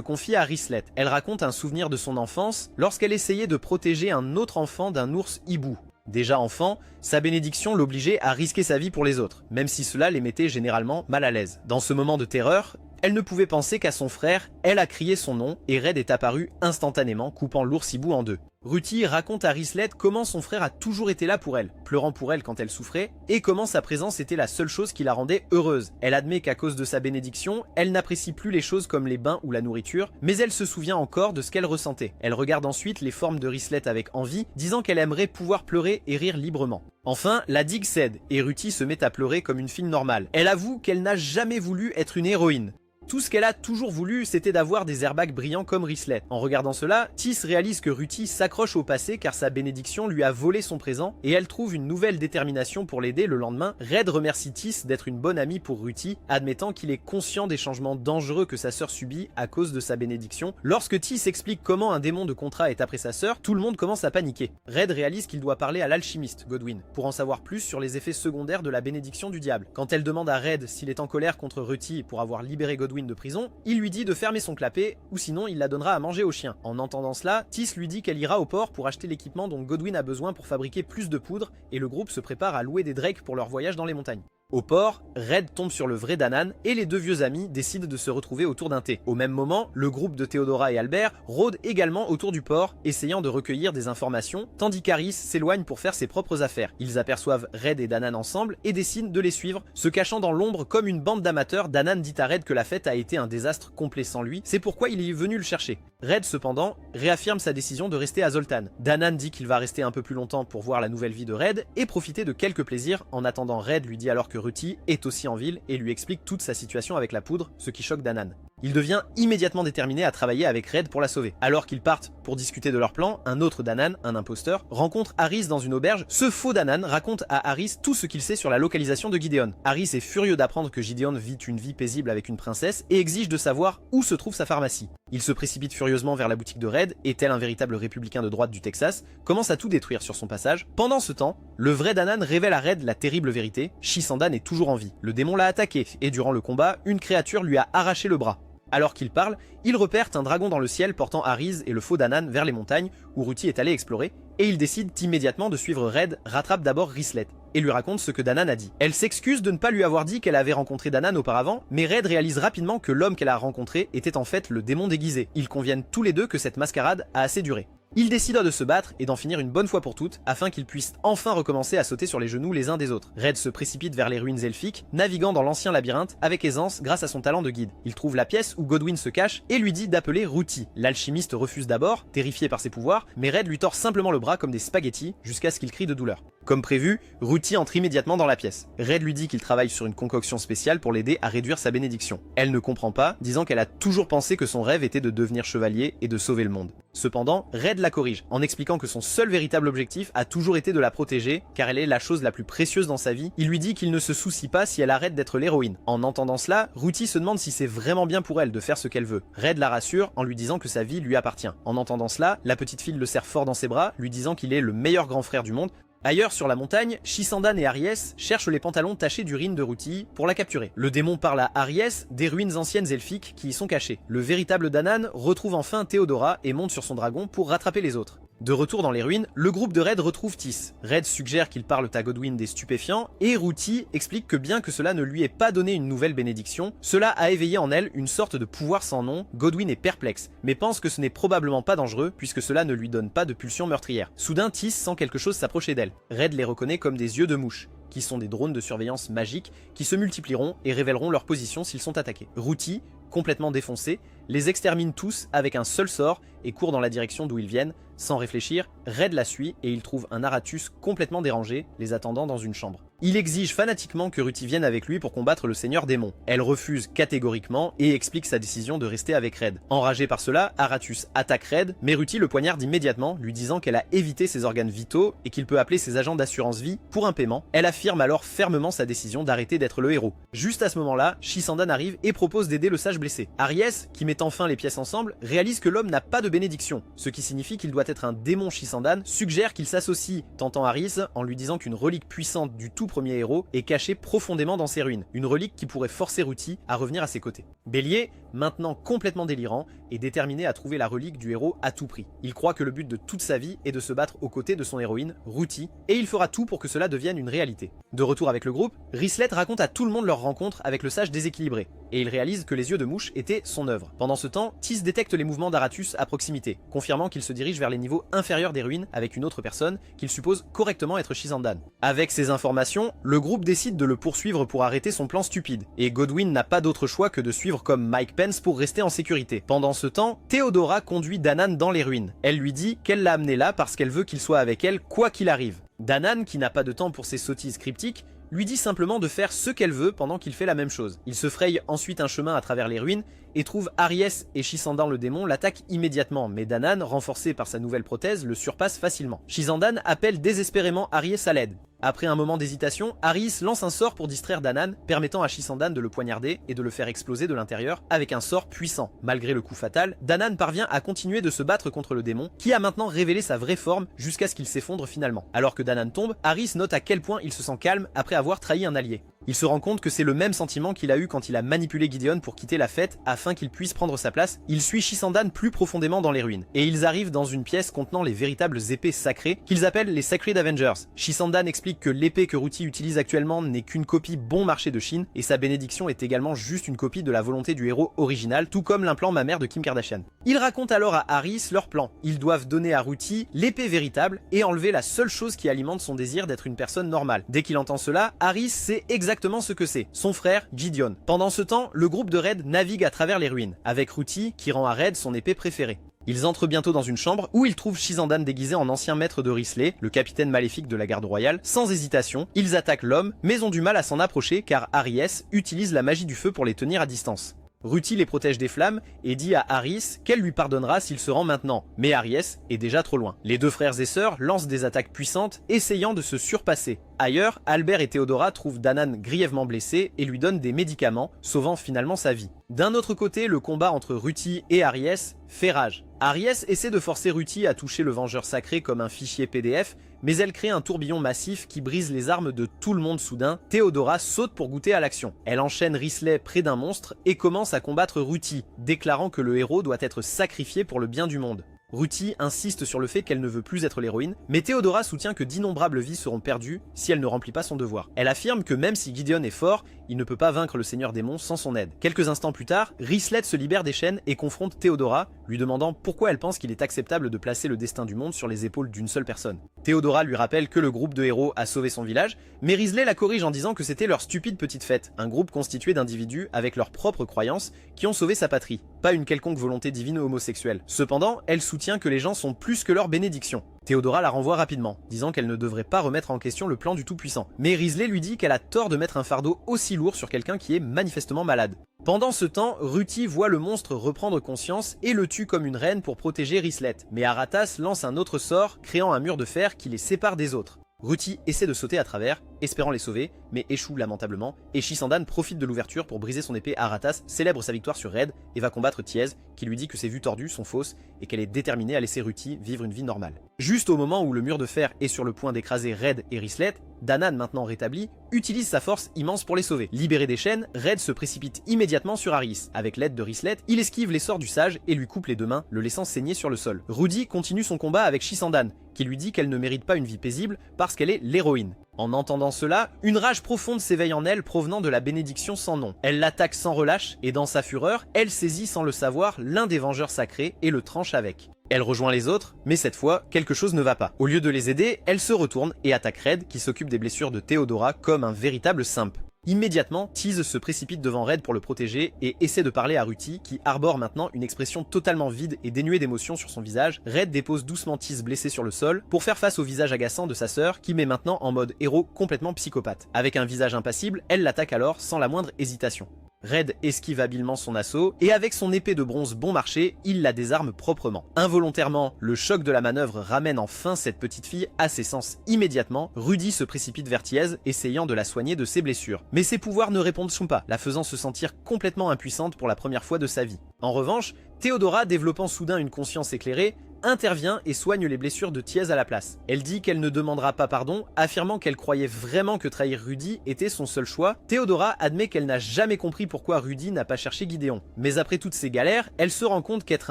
confie à Risley. Elle raconte un souvenir de son enfance lorsqu'elle essayait de protéger un autre enfant d'un ours hibou. Déjà enfant, sa bénédiction l'obligeait à risquer sa vie pour les autres, même si cela les mettait généralement mal à l'aise. Dans ce moment de terreur, elle ne pouvait penser qu'à son frère, elle a crié son nom et Red est apparu instantanément, coupant l'ours hibou en deux. Ruti raconte à Risley comment son frère a toujours été là pour elle, pleurant pour elle quand elle souffrait, et comment sa présence était la seule chose qui la rendait heureuse. Elle admet qu'à cause de sa bénédiction, elle n'apprécie plus les choses comme les bains ou la nourriture, mais elle se souvient encore de ce qu'elle ressentait. Elle regarde ensuite les formes de Risley avec envie, disant qu'elle aimerait pouvoir pleurer et rire librement. Enfin, la digue cède, et Ruti se met à pleurer comme une fille normale. Elle avoue qu'elle n'a jamais voulu être une héroïne. Tout ce qu'elle a toujours voulu, c'était d'avoir des airbags brillants comme Risley. En regardant cela, Tis réalise que Ruti s'accroche au passé car sa bénédiction lui a volé son présent et elle trouve une nouvelle détermination pour l'aider le lendemain. Red remercie Tis d'être une bonne amie pour Ruti, admettant qu'il est conscient des changements dangereux que sa sœur subit à cause de sa bénédiction. Lorsque Tis explique comment un démon de contrat est après sa sœur, tout le monde commence à paniquer. Red réalise qu'il doit parler à l'alchimiste, Godwyn, pour en savoir plus sur les effets secondaires de la bénédiction du diable. Quand elle demande à Red s'il est en colère contre Ruti pour avoir libéré Godwyn de prison, il lui dit de fermer son clapet ou sinon il la donnera à manger aux chiens. En entendant cela, Tis lui dit qu'elle ira au port pour acheter l'équipement dont Godwyn a besoin pour fabriquer plus de poudre et le groupe se prépare à louer des drakes pour leur voyage dans les montagnes. Au port, Red tombe sur le vrai Danan et les deux vieux amis décident de se retrouver autour d'un thé. Au même moment, le groupe de Théodora et Albert rôde également autour du port, essayant de recueillir des informations, tandis qu'Aris s'éloigne pour faire ses propres affaires. Ils aperçoivent Red et Danan ensemble et décident de les suivre. Se cachant dans l'ombre comme une bande d'amateurs, Danan dit à Red que la fête a été un désastre complet sans lui, c'est pourquoi il est venu le chercher. Red cependant réaffirme sa décision de rester à Zoltan. Danan dit qu'il va rester un peu plus longtemps pour voir la nouvelle vie de Red et profiter de quelques plaisirs. En attendant, Red lui dit alors que Ruti est aussi en ville et lui explique toute sa situation avec la poudre, ce qui choque Danan. Il devient immédiatement déterminé à travailler avec Red pour la sauver. Alors qu'ils partent pour discuter de leur plan, un autre Danan, un imposteur, rencontre Aris dans une auberge. Ce faux Danan raconte à Aris tout ce qu'il sait sur la localisation de Gideon. Aris est furieux d'apprendre que Gideon vit une vie paisible avec une princesse et exige de savoir où se trouve sa pharmacie. Il se précipite furieusement vers la boutique de Red et tel un véritable républicain de droite du Texas, commence à tout détruire sur son passage. Pendant ce temps, le vrai Danan révèle à Red la terrible vérité, Shisandan est toujours en vie. Le démon l'a attaqué et durant le combat, une créature lui a arraché le bras. Alors qu'il parle, il repère un dragon dans le ciel portant Aris et le faux Danan vers les montagnes où Ruti est allé explorer et il décide immédiatement de suivre Red, rattrape d'abord Risley et lui raconte ce que Danan a dit. Elle s'excuse de ne pas lui avoir dit qu'elle avait rencontré Danan auparavant, mais Red réalise rapidement que l'homme qu'elle a rencontré était en fait le démon déguisé. Ils conviennent tous les deux que cette mascarade a assez duré. Ils décident de se battre et d'en finir une bonne fois pour toutes, afin qu'ils puissent enfin recommencer à sauter sur les genoux les uns des autres. Red se précipite vers les ruines elfiques, naviguant dans l'ancien labyrinthe avec aisance grâce à son talent de guide. Il trouve la pièce où Godwyn se cache et lui dit d'appeler Ruti. L'alchimiste refuse d'abord, terrifié par ses pouvoirs, mais Red lui tord simplement le bras comme des spaghettis jusqu'à ce qu'il crie de douleur. Comme prévu, Ruti entre immédiatement dans la pièce. Red lui dit qu'il travaille sur une concoction spéciale pour l'aider à réduire sa bénédiction. Elle ne comprend pas, disant qu'elle a toujours pensé que son rêve était de devenir chevalier et de sauver le monde. Cependant, Red la corrige, en expliquant que son seul véritable objectif a toujours été de la protéger, car elle est la chose la plus précieuse dans sa vie. Il lui dit qu'il ne se soucie pas si elle arrête d'être l'héroïne. En entendant cela, Ruti se demande si c'est vraiment bien pour elle de faire ce qu'elle veut. Red la rassure en lui disant que sa vie lui appartient. En entendant cela, la petite fille le serre fort dans ses bras, lui disant qu'il est le meilleur grand frère du monde. Ailleurs sur la montagne, Shisandan et Aries cherchent les pantalons tachés d'urine de Ruti pour la capturer. Le démon parle à Aries des ruines anciennes elfiques qui y sont cachées. Le véritable Danan retrouve enfin Théodora et monte sur son dragon pour rattraper les autres. De retour dans les ruines, le groupe de Red retrouve Tis. Red suggère qu'il parle à Godwyn des stupéfiants et Ruti explique que bien que cela ne lui ait pas donné une nouvelle bénédiction, cela a éveillé en elle une sorte de pouvoir sans nom. Godwyn est perplexe, mais pense que ce n'est probablement pas dangereux puisque cela ne lui donne pas de pulsion meurtrière. Soudain, Tis sent quelque chose s'approcher d'elle. Red les reconnaît comme des yeux de mouche, qui sont des drones de surveillance magiques qui se multiplieront et révéleront leur position s'ils sont attaqués. Ruti, complètement défoncé, les extermine tous avec un seul sort et court dans la direction d'où ils viennent. Sans réfléchir, Red la suit et il trouve un Aratus complètement dérangé, les attendant dans une chambre. Il exige fanatiquement que Ruti vienne avec lui pour combattre le seigneur démon. Elle refuse catégoriquement et explique sa décision de rester avec Red. Enragé par cela, Aratus attaque Red, mais Ruti le poignarde immédiatement, lui disant qu'elle a évité ses organes vitaux et qu'il peut appeler ses agents d'assurance vie pour un paiement. Elle affirme alors fermement sa décision d'arrêter d'être le héros. Juste à ce moment-là, Shisandan arrive et propose d'aider le sage blessé. Aries, qui met enfin les pièces ensemble, réalise que l'homme n'a pas de bénédiction, ce qui signifie qu'il doit être un démon. Shisandan suggère qu'il s'associe, tentant Aris en lui disant qu'une relique puissante du tout premier héros est cachée profondément dans ses ruines, une relique qui pourrait forcer Ruti à revenir à ses côtés. Bélier, maintenant complètement délirant, est déterminé à trouver la relique du héros à tout prix. Il croit que le but de toute sa vie est de se battre aux côtés de son héroïne, Ruti, et il fera tout pour que cela devienne une réalité. De retour avec le groupe, Rislet raconte à tout le monde leur rencontre avec le sage déséquilibré, et il réalise que les yeux de mouche étaient son œuvre. Pendant ce temps, Tis détecte les mouvements d'Aratus à proximité, confirmant qu'il se dirige vers les niveaux inférieurs des ruines avec une autre personne qu'il suppose correctement être Shisandan. Avec ces informations, le groupe décide de le poursuivre pour arrêter son plan stupide, et Godwyn n'a pas d'autre choix que de suivre comme Mike Pence pour rester en sécurité. Pendant ce temps, Théodora conduit Danan dans les ruines. Elle lui dit qu'elle l'a amené là parce qu'elle veut qu'il soit avec elle quoi qu'il arrive. Danan, qui n'a pas de temps pour ses sottises cryptiques, lui dit simplement de faire ce qu'elle veut pendant qu'il fait la même chose. Il se fraye ensuite un chemin à travers les ruines et trouve Aries et Shisandan le démon l'attaquent immédiatement, mais Danan, renforcé par sa nouvelle prothèse, le surpasse facilement. Shisandan appelle désespérément Aries à l'aide. Après un moment d'hésitation, Aris lance un sort pour distraire Danan, permettant à Shisandan de le poignarder et de le faire exploser de l'intérieur avec un sort puissant. Malgré le coup fatal, Danan parvient à continuer de se battre contre le démon, qui a maintenant révélé sa vraie forme jusqu'à ce qu'il s'effondre finalement. Alors que Danan tombe, Aris note à quel point il se sent calme après avoir trahi un allié. Il se rend compte que c'est le même sentiment qu'il a eu quand il a manipulé Gideon pour quitter la fête afin qu'il puisse prendre sa place. Il suit Shisandan plus profondément dans les ruines, et ils arrivent dans une pièce contenant les véritables épées sacrées qu'ils appellent les Sacred Avengers. Shisandan explique que l'épée que Ruti utilise actuellement n'est qu'une copie bon marché de Chine, et sa bénédiction est également juste une copie de la volonté du héros original, tout comme l'implant mammaire de Kim Kardashian. Il raconte alors à Aris leur plan. Ils doivent donner à Ruti l'épée véritable et enlever la seule chose qui alimente son désir d'être une personne normale. Dès qu'il entend cela, Aris sait exactement ce que c'est, son frère Gideon. Pendant ce temps, le groupe de Red navigue à travers les ruines, avec Ruti qui rend à Red son épée préférée. Ils entrent bientôt dans une chambre où ils trouvent Shisandan déguisé en ancien maître de Risley, le capitaine maléfique de la garde royale. Sans hésitation, ils attaquent l'homme, mais ont du mal à s'en approcher car Aries utilise la magie du feu pour les tenir à distance. Ruti les protège des flammes et dit à Aris qu'elle lui pardonnera s'il se rend maintenant, mais Aries est déjà trop loin. Les deux frères et sœurs lancent des attaques puissantes, essayant de se surpasser. Ailleurs, Albert et Théodora trouvent Danan grièvement blessé et lui donnent des médicaments, sauvant finalement sa vie. D'un autre côté, le combat entre Ruti et Aries fait rage. Aries essaie de forcer Ruti à toucher le Vengeur Sacré comme un fichier PDF, mais elle crée un tourbillon massif qui brise les armes de tout le monde soudain. Théodora saute pour goûter à l'action. Elle enchaîne Risley près d'un monstre et commence à combattre Ruti, déclarant que le héros doit être sacrifié pour le bien du monde. Ruti insiste sur le fait qu'elle ne veut plus être l'héroïne, mais Theodora soutient que d'innombrables vies seront perdues si elle ne remplit pas son devoir. Elle affirme que même si Gideon est fort, il ne peut pas vaincre le Seigneur Démon sans son aide. Quelques instants plus tard, Rislet se libère des chaînes et confronte Theodora, lui demandant pourquoi elle pense qu'il est acceptable de placer le destin du monde sur les épaules d'une seule personne. Theodora lui rappelle que le groupe de héros a sauvé son village, mais Rislet la corrige en disant que c'était leur stupide petite fête, un groupe constitué d'individus avec leurs propres croyances qui ont sauvé sa patrie, pas une quelconque volonté divine homosexuelle. Cependant, elle soutient que les gens sont plus que leur bénédiction. Theodora la renvoie rapidement, disant qu'elle ne devrait pas remettre en question le plan du Tout-Puissant. Mais Rislet lui dit qu'elle a tort de mettre un fardeau aussi lourd sur quelqu'un qui est manifestement malade. Pendant ce temps, Ruti voit le monstre reprendre conscience et le tue comme une reine pour protéger Rislet. Mais Aratas lance un autre sort, créant un mur de fer qui les sépare des autres. Ruti essaie de sauter à travers, espérant les sauver, mais échoue lamentablement, et Shisandan profite de l'ouverture pour briser son épée. Aratas célèbre sa victoire sur Red et va combattre Thiez, qui lui dit que ses vues tordues sont fausses et qu'elle est déterminée à laisser Ruti vivre une vie normale. Juste au moment où le mur de fer est sur le point d'écraser Red et Rislet, Danan, maintenant rétabli, utilise sa force immense pour les sauver. Libéré des chaînes, Red se précipite immédiatement sur Aris. Avec l'aide de Rislet, il esquive les sorts du sage et lui coupe les deux mains, le laissant saigner sur le sol. Rudy continue son combat avec Shisandan, qui lui dit qu'elle ne mérite pas une vie paisible parce qu'elle est l'héroïne. En entendant cela, une rage profonde s'éveille en elle provenant de la bénédiction sans nom. Elle l'attaque sans relâche et dans sa fureur, elle saisit sans le savoir l'un des vengeurs sacrés et le tranche avec. Elle rejoint les autres, mais cette fois, quelque chose ne va pas. Au lieu de les aider, elle se retourne et attaque Red qui s'occupe des blessures de Theodora comme un véritable simp. Immédiatement, Thiez se précipite devant Red pour le protéger et essaie de parler à Ruti qui arbore maintenant une expression totalement vide et dénuée d'émotion sur son visage. Red dépose doucement Thiez blessé sur le sol pour faire face au visage agaçant de sa sœur qui met maintenant en mode héros complètement psychopathe. Avec un visage impassible, elle l'attaque alors sans la moindre hésitation. Red esquive habilement son assaut et avec son épée de bronze bon marché, il la désarme proprement. Involontairement, le choc de la manœuvre ramène enfin cette petite fille à ses sens immédiatement. Rudy se précipite vers Thiez, essayant de la soigner de ses blessures. Mais ses pouvoirs ne répondent pas, la faisant se sentir complètement impuissante pour la première fois de sa vie. En revanche, Theodora, développant soudain une conscience éclairée, intervient et soigne les blessures de Thiez à la place. Elle dit qu'elle ne demandera pas pardon, affirmant qu'elle croyait vraiment que trahir Rudy était son seul choix. Theodora admet qu'elle n'a jamais compris pourquoi Rudy n'a pas cherché Gideon. Mais après toutes ces galères, elle se rend compte qu'être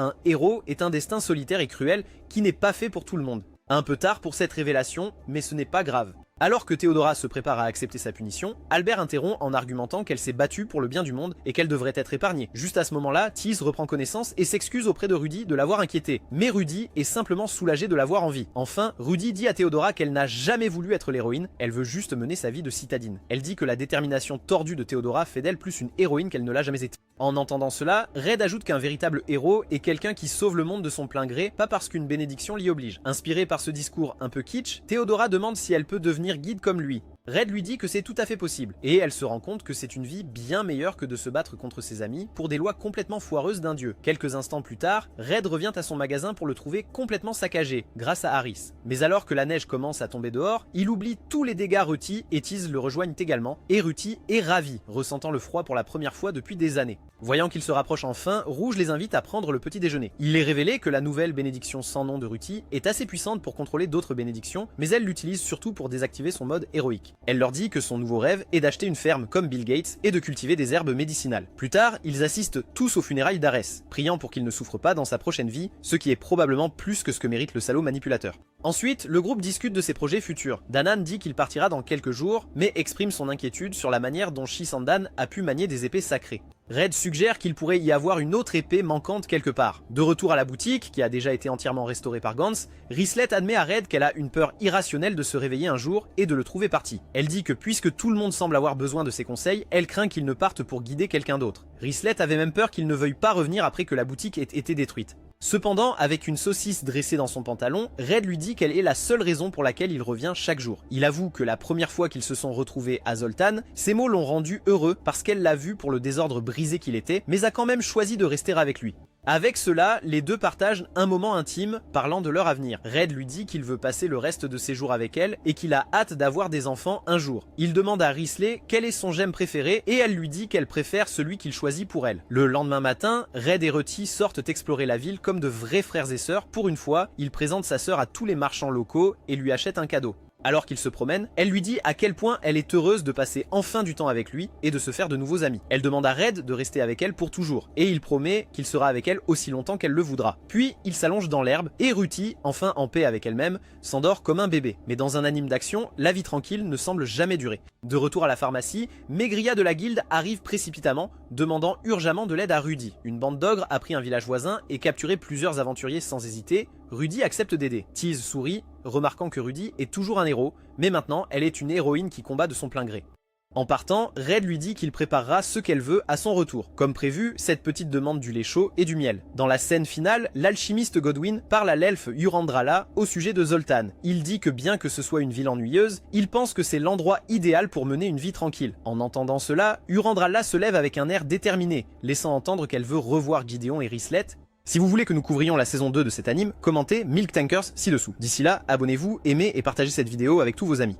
un héros est un destin solitaire et cruel qui n'est pas fait pour tout le monde. Un peu tard pour cette révélation, mais ce n'est pas grave. Alors que Theodora se prépare à accepter sa punition, Albert interrompt en argumentant qu'elle s'est battue pour le bien du monde et qu'elle devrait être épargnée. Juste à ce moment-là, Thiez reprend connaissance et s'excuse auprès de Rudy de l'avoir inquiété. Mais Rudy est simplement soulagé de l'avoir en vie. Enfin, Rudy dit à Theodora qu'elle n'a jamais voulu être l'héroïne, elle veut juste mener sa vie de citadine. Elle dit que la détermination tordue de Theodora fait d'elle plus une héroïne qu'elle ne l'a jamais été. En entendant cela, Red ajoute qu'un véritable héros est quelqu'un qui sauve le monde de son plein gré, pas parce qu'une bénédiction l'y oblige. Inspirée par ce discours un peu kitsch, Theodora demande si elle peut devenir guide comme lui. Red lui dit que c'est tout à fait possible, et elle se rend compte que c'est une vie bien meilleure que de se battre contre ses amis pour des lois complètement foireuses d'un dieu. Quelques instants plus tard, Red revient à son magasin pour le trouver complètement saccagé, grâce à Aris. Mais alors que la neige commence à tomber dehors, il oublie tous les dégâts. Ruti et Thiez le rejoignent également, et Ruti est ravi, ressentant le froid pour la première fois depuis des années. Voyant qu'ils se rapprochent enfin, Rouge les invite à prendre le petit déjeuner. Il est révélé que la nouvelle bénédiction sans nom de Ruti est assez puissante pour contrôler d'autres bénédictions, mais elle l'utilise surtout pour désactiver son mode héroïque. Elle leur dit que son nouveau rêve est d'acheter une ferme comme Bill Gates et de cultiver des herbes médicinales. Plus tard, ils assistent tous aux funérailles d'Arès, priant pour qu'il ne souffre pas dans sa prochaine vie, ce qui est probablement plus que ce que mérite le salaud manipulateur. Ensuite, le groupe discute de ses projets futurs. Danan dit qu'il partira dans quelques jours, mais exprime son inquiétude sur la manière dont Shisandan a pu manier des épées sacrées. Red suggère qu'il pourrait y avoir une autre épée manquante quelque part. De retour à la boutique, qui a déjà été entièrement restaurée par Gantz, Rislet admet à Red qu'elle a une peur irrationnelle de se réveiller un jour et de le trouver parti. Elle dit que puisque tout le monde semble avoir besoin de ses conseils, elle craint qu'il ne parte pour guider quelqu'un d'autre. Rislet avait même peur qu'il ne veuille pas revenir après que la boutique ait été détruite. Cependant, avec une saucisse dressée dans son pantalon, Red lui dit qu'elle est la seule raison pour laquelle il revient chaque jour. Il avoue que la première fois qu'ils se sont retrouvés à Zoltan, ces mots l'ont rendu heureux parce qu'elle l'a vu pour le désordre brisé qu'il était, mais a quand même choisi de rester avec lui. Avec cela, les deux partagent un moment intime parlant de leur avenir. Red lui dit qu'il veut passer le reste de ses jours avec elle et qu'il a hâte d'avoir des enfants un jour. Il demande à Rislet quel est son gemme préféré et elle lui dit qu'elle préfère celui qu'il choisit pour elle. Le lendemain matin, Red et Ruti sortent explorer la ville comme de vrais frères et sœurs. Pour une fois, il présente sa sœur à tous les marchands locaux et lui achète un cadeau. Alors qu'il se promène, elle lui dit à quel point elle est heureuse de passer enfin du temps avec lui et de se faire de nouveaux amis. Elle demande à Red de rester avec elle pour toujours, et il promet qu'il sera avec elle aussi longtemps qu'elle le voudra. Puis il s'allonge dans l'herbe, et Ruthie, enfin en paix avec elle-même, s'endort comme un bébé. Mais dans un anime d'action, la vie tranquille ne semble jamais durer. De retour à la pharmacie, Maigria de la guilde arrive précipitamment, demandant urgemment de l'aide à Rudy. Une bande d'ogres a pris un village voisin et capturé plusieurs aventuriers sans hésiter. Rudy accepte d'aider. Tease sourit, remarquant que Rudy est toujours un héros, mais maintenant elle est une héroïne qui combat de son plein gré. En partant, Red lui dit qu'il préparera ce qu'elle veut à son retour. Comme prévu, cette petite demande du lait chaud et du miel. Dans la scène finale, l'alchimiste Godwin parle à l'elfe Urandrala au sujet de Zoltan. Il dit que bien que ce soit une ville ennuyeuse, il pense que c'est l'endroit idéal pour mener une vie tranquille. En entendant cela, Urandrala se lève avec un air déterminé, laissant entendre qu'elle veut revoir Gideon et Rislet. Si vous voulez que nous couvrions la saison 2 de cet anime, commentez Milk Tankers ci-dessous. D'ici là, abonnez-vous, aimez et partagez cette vidéo avec tous vos amis.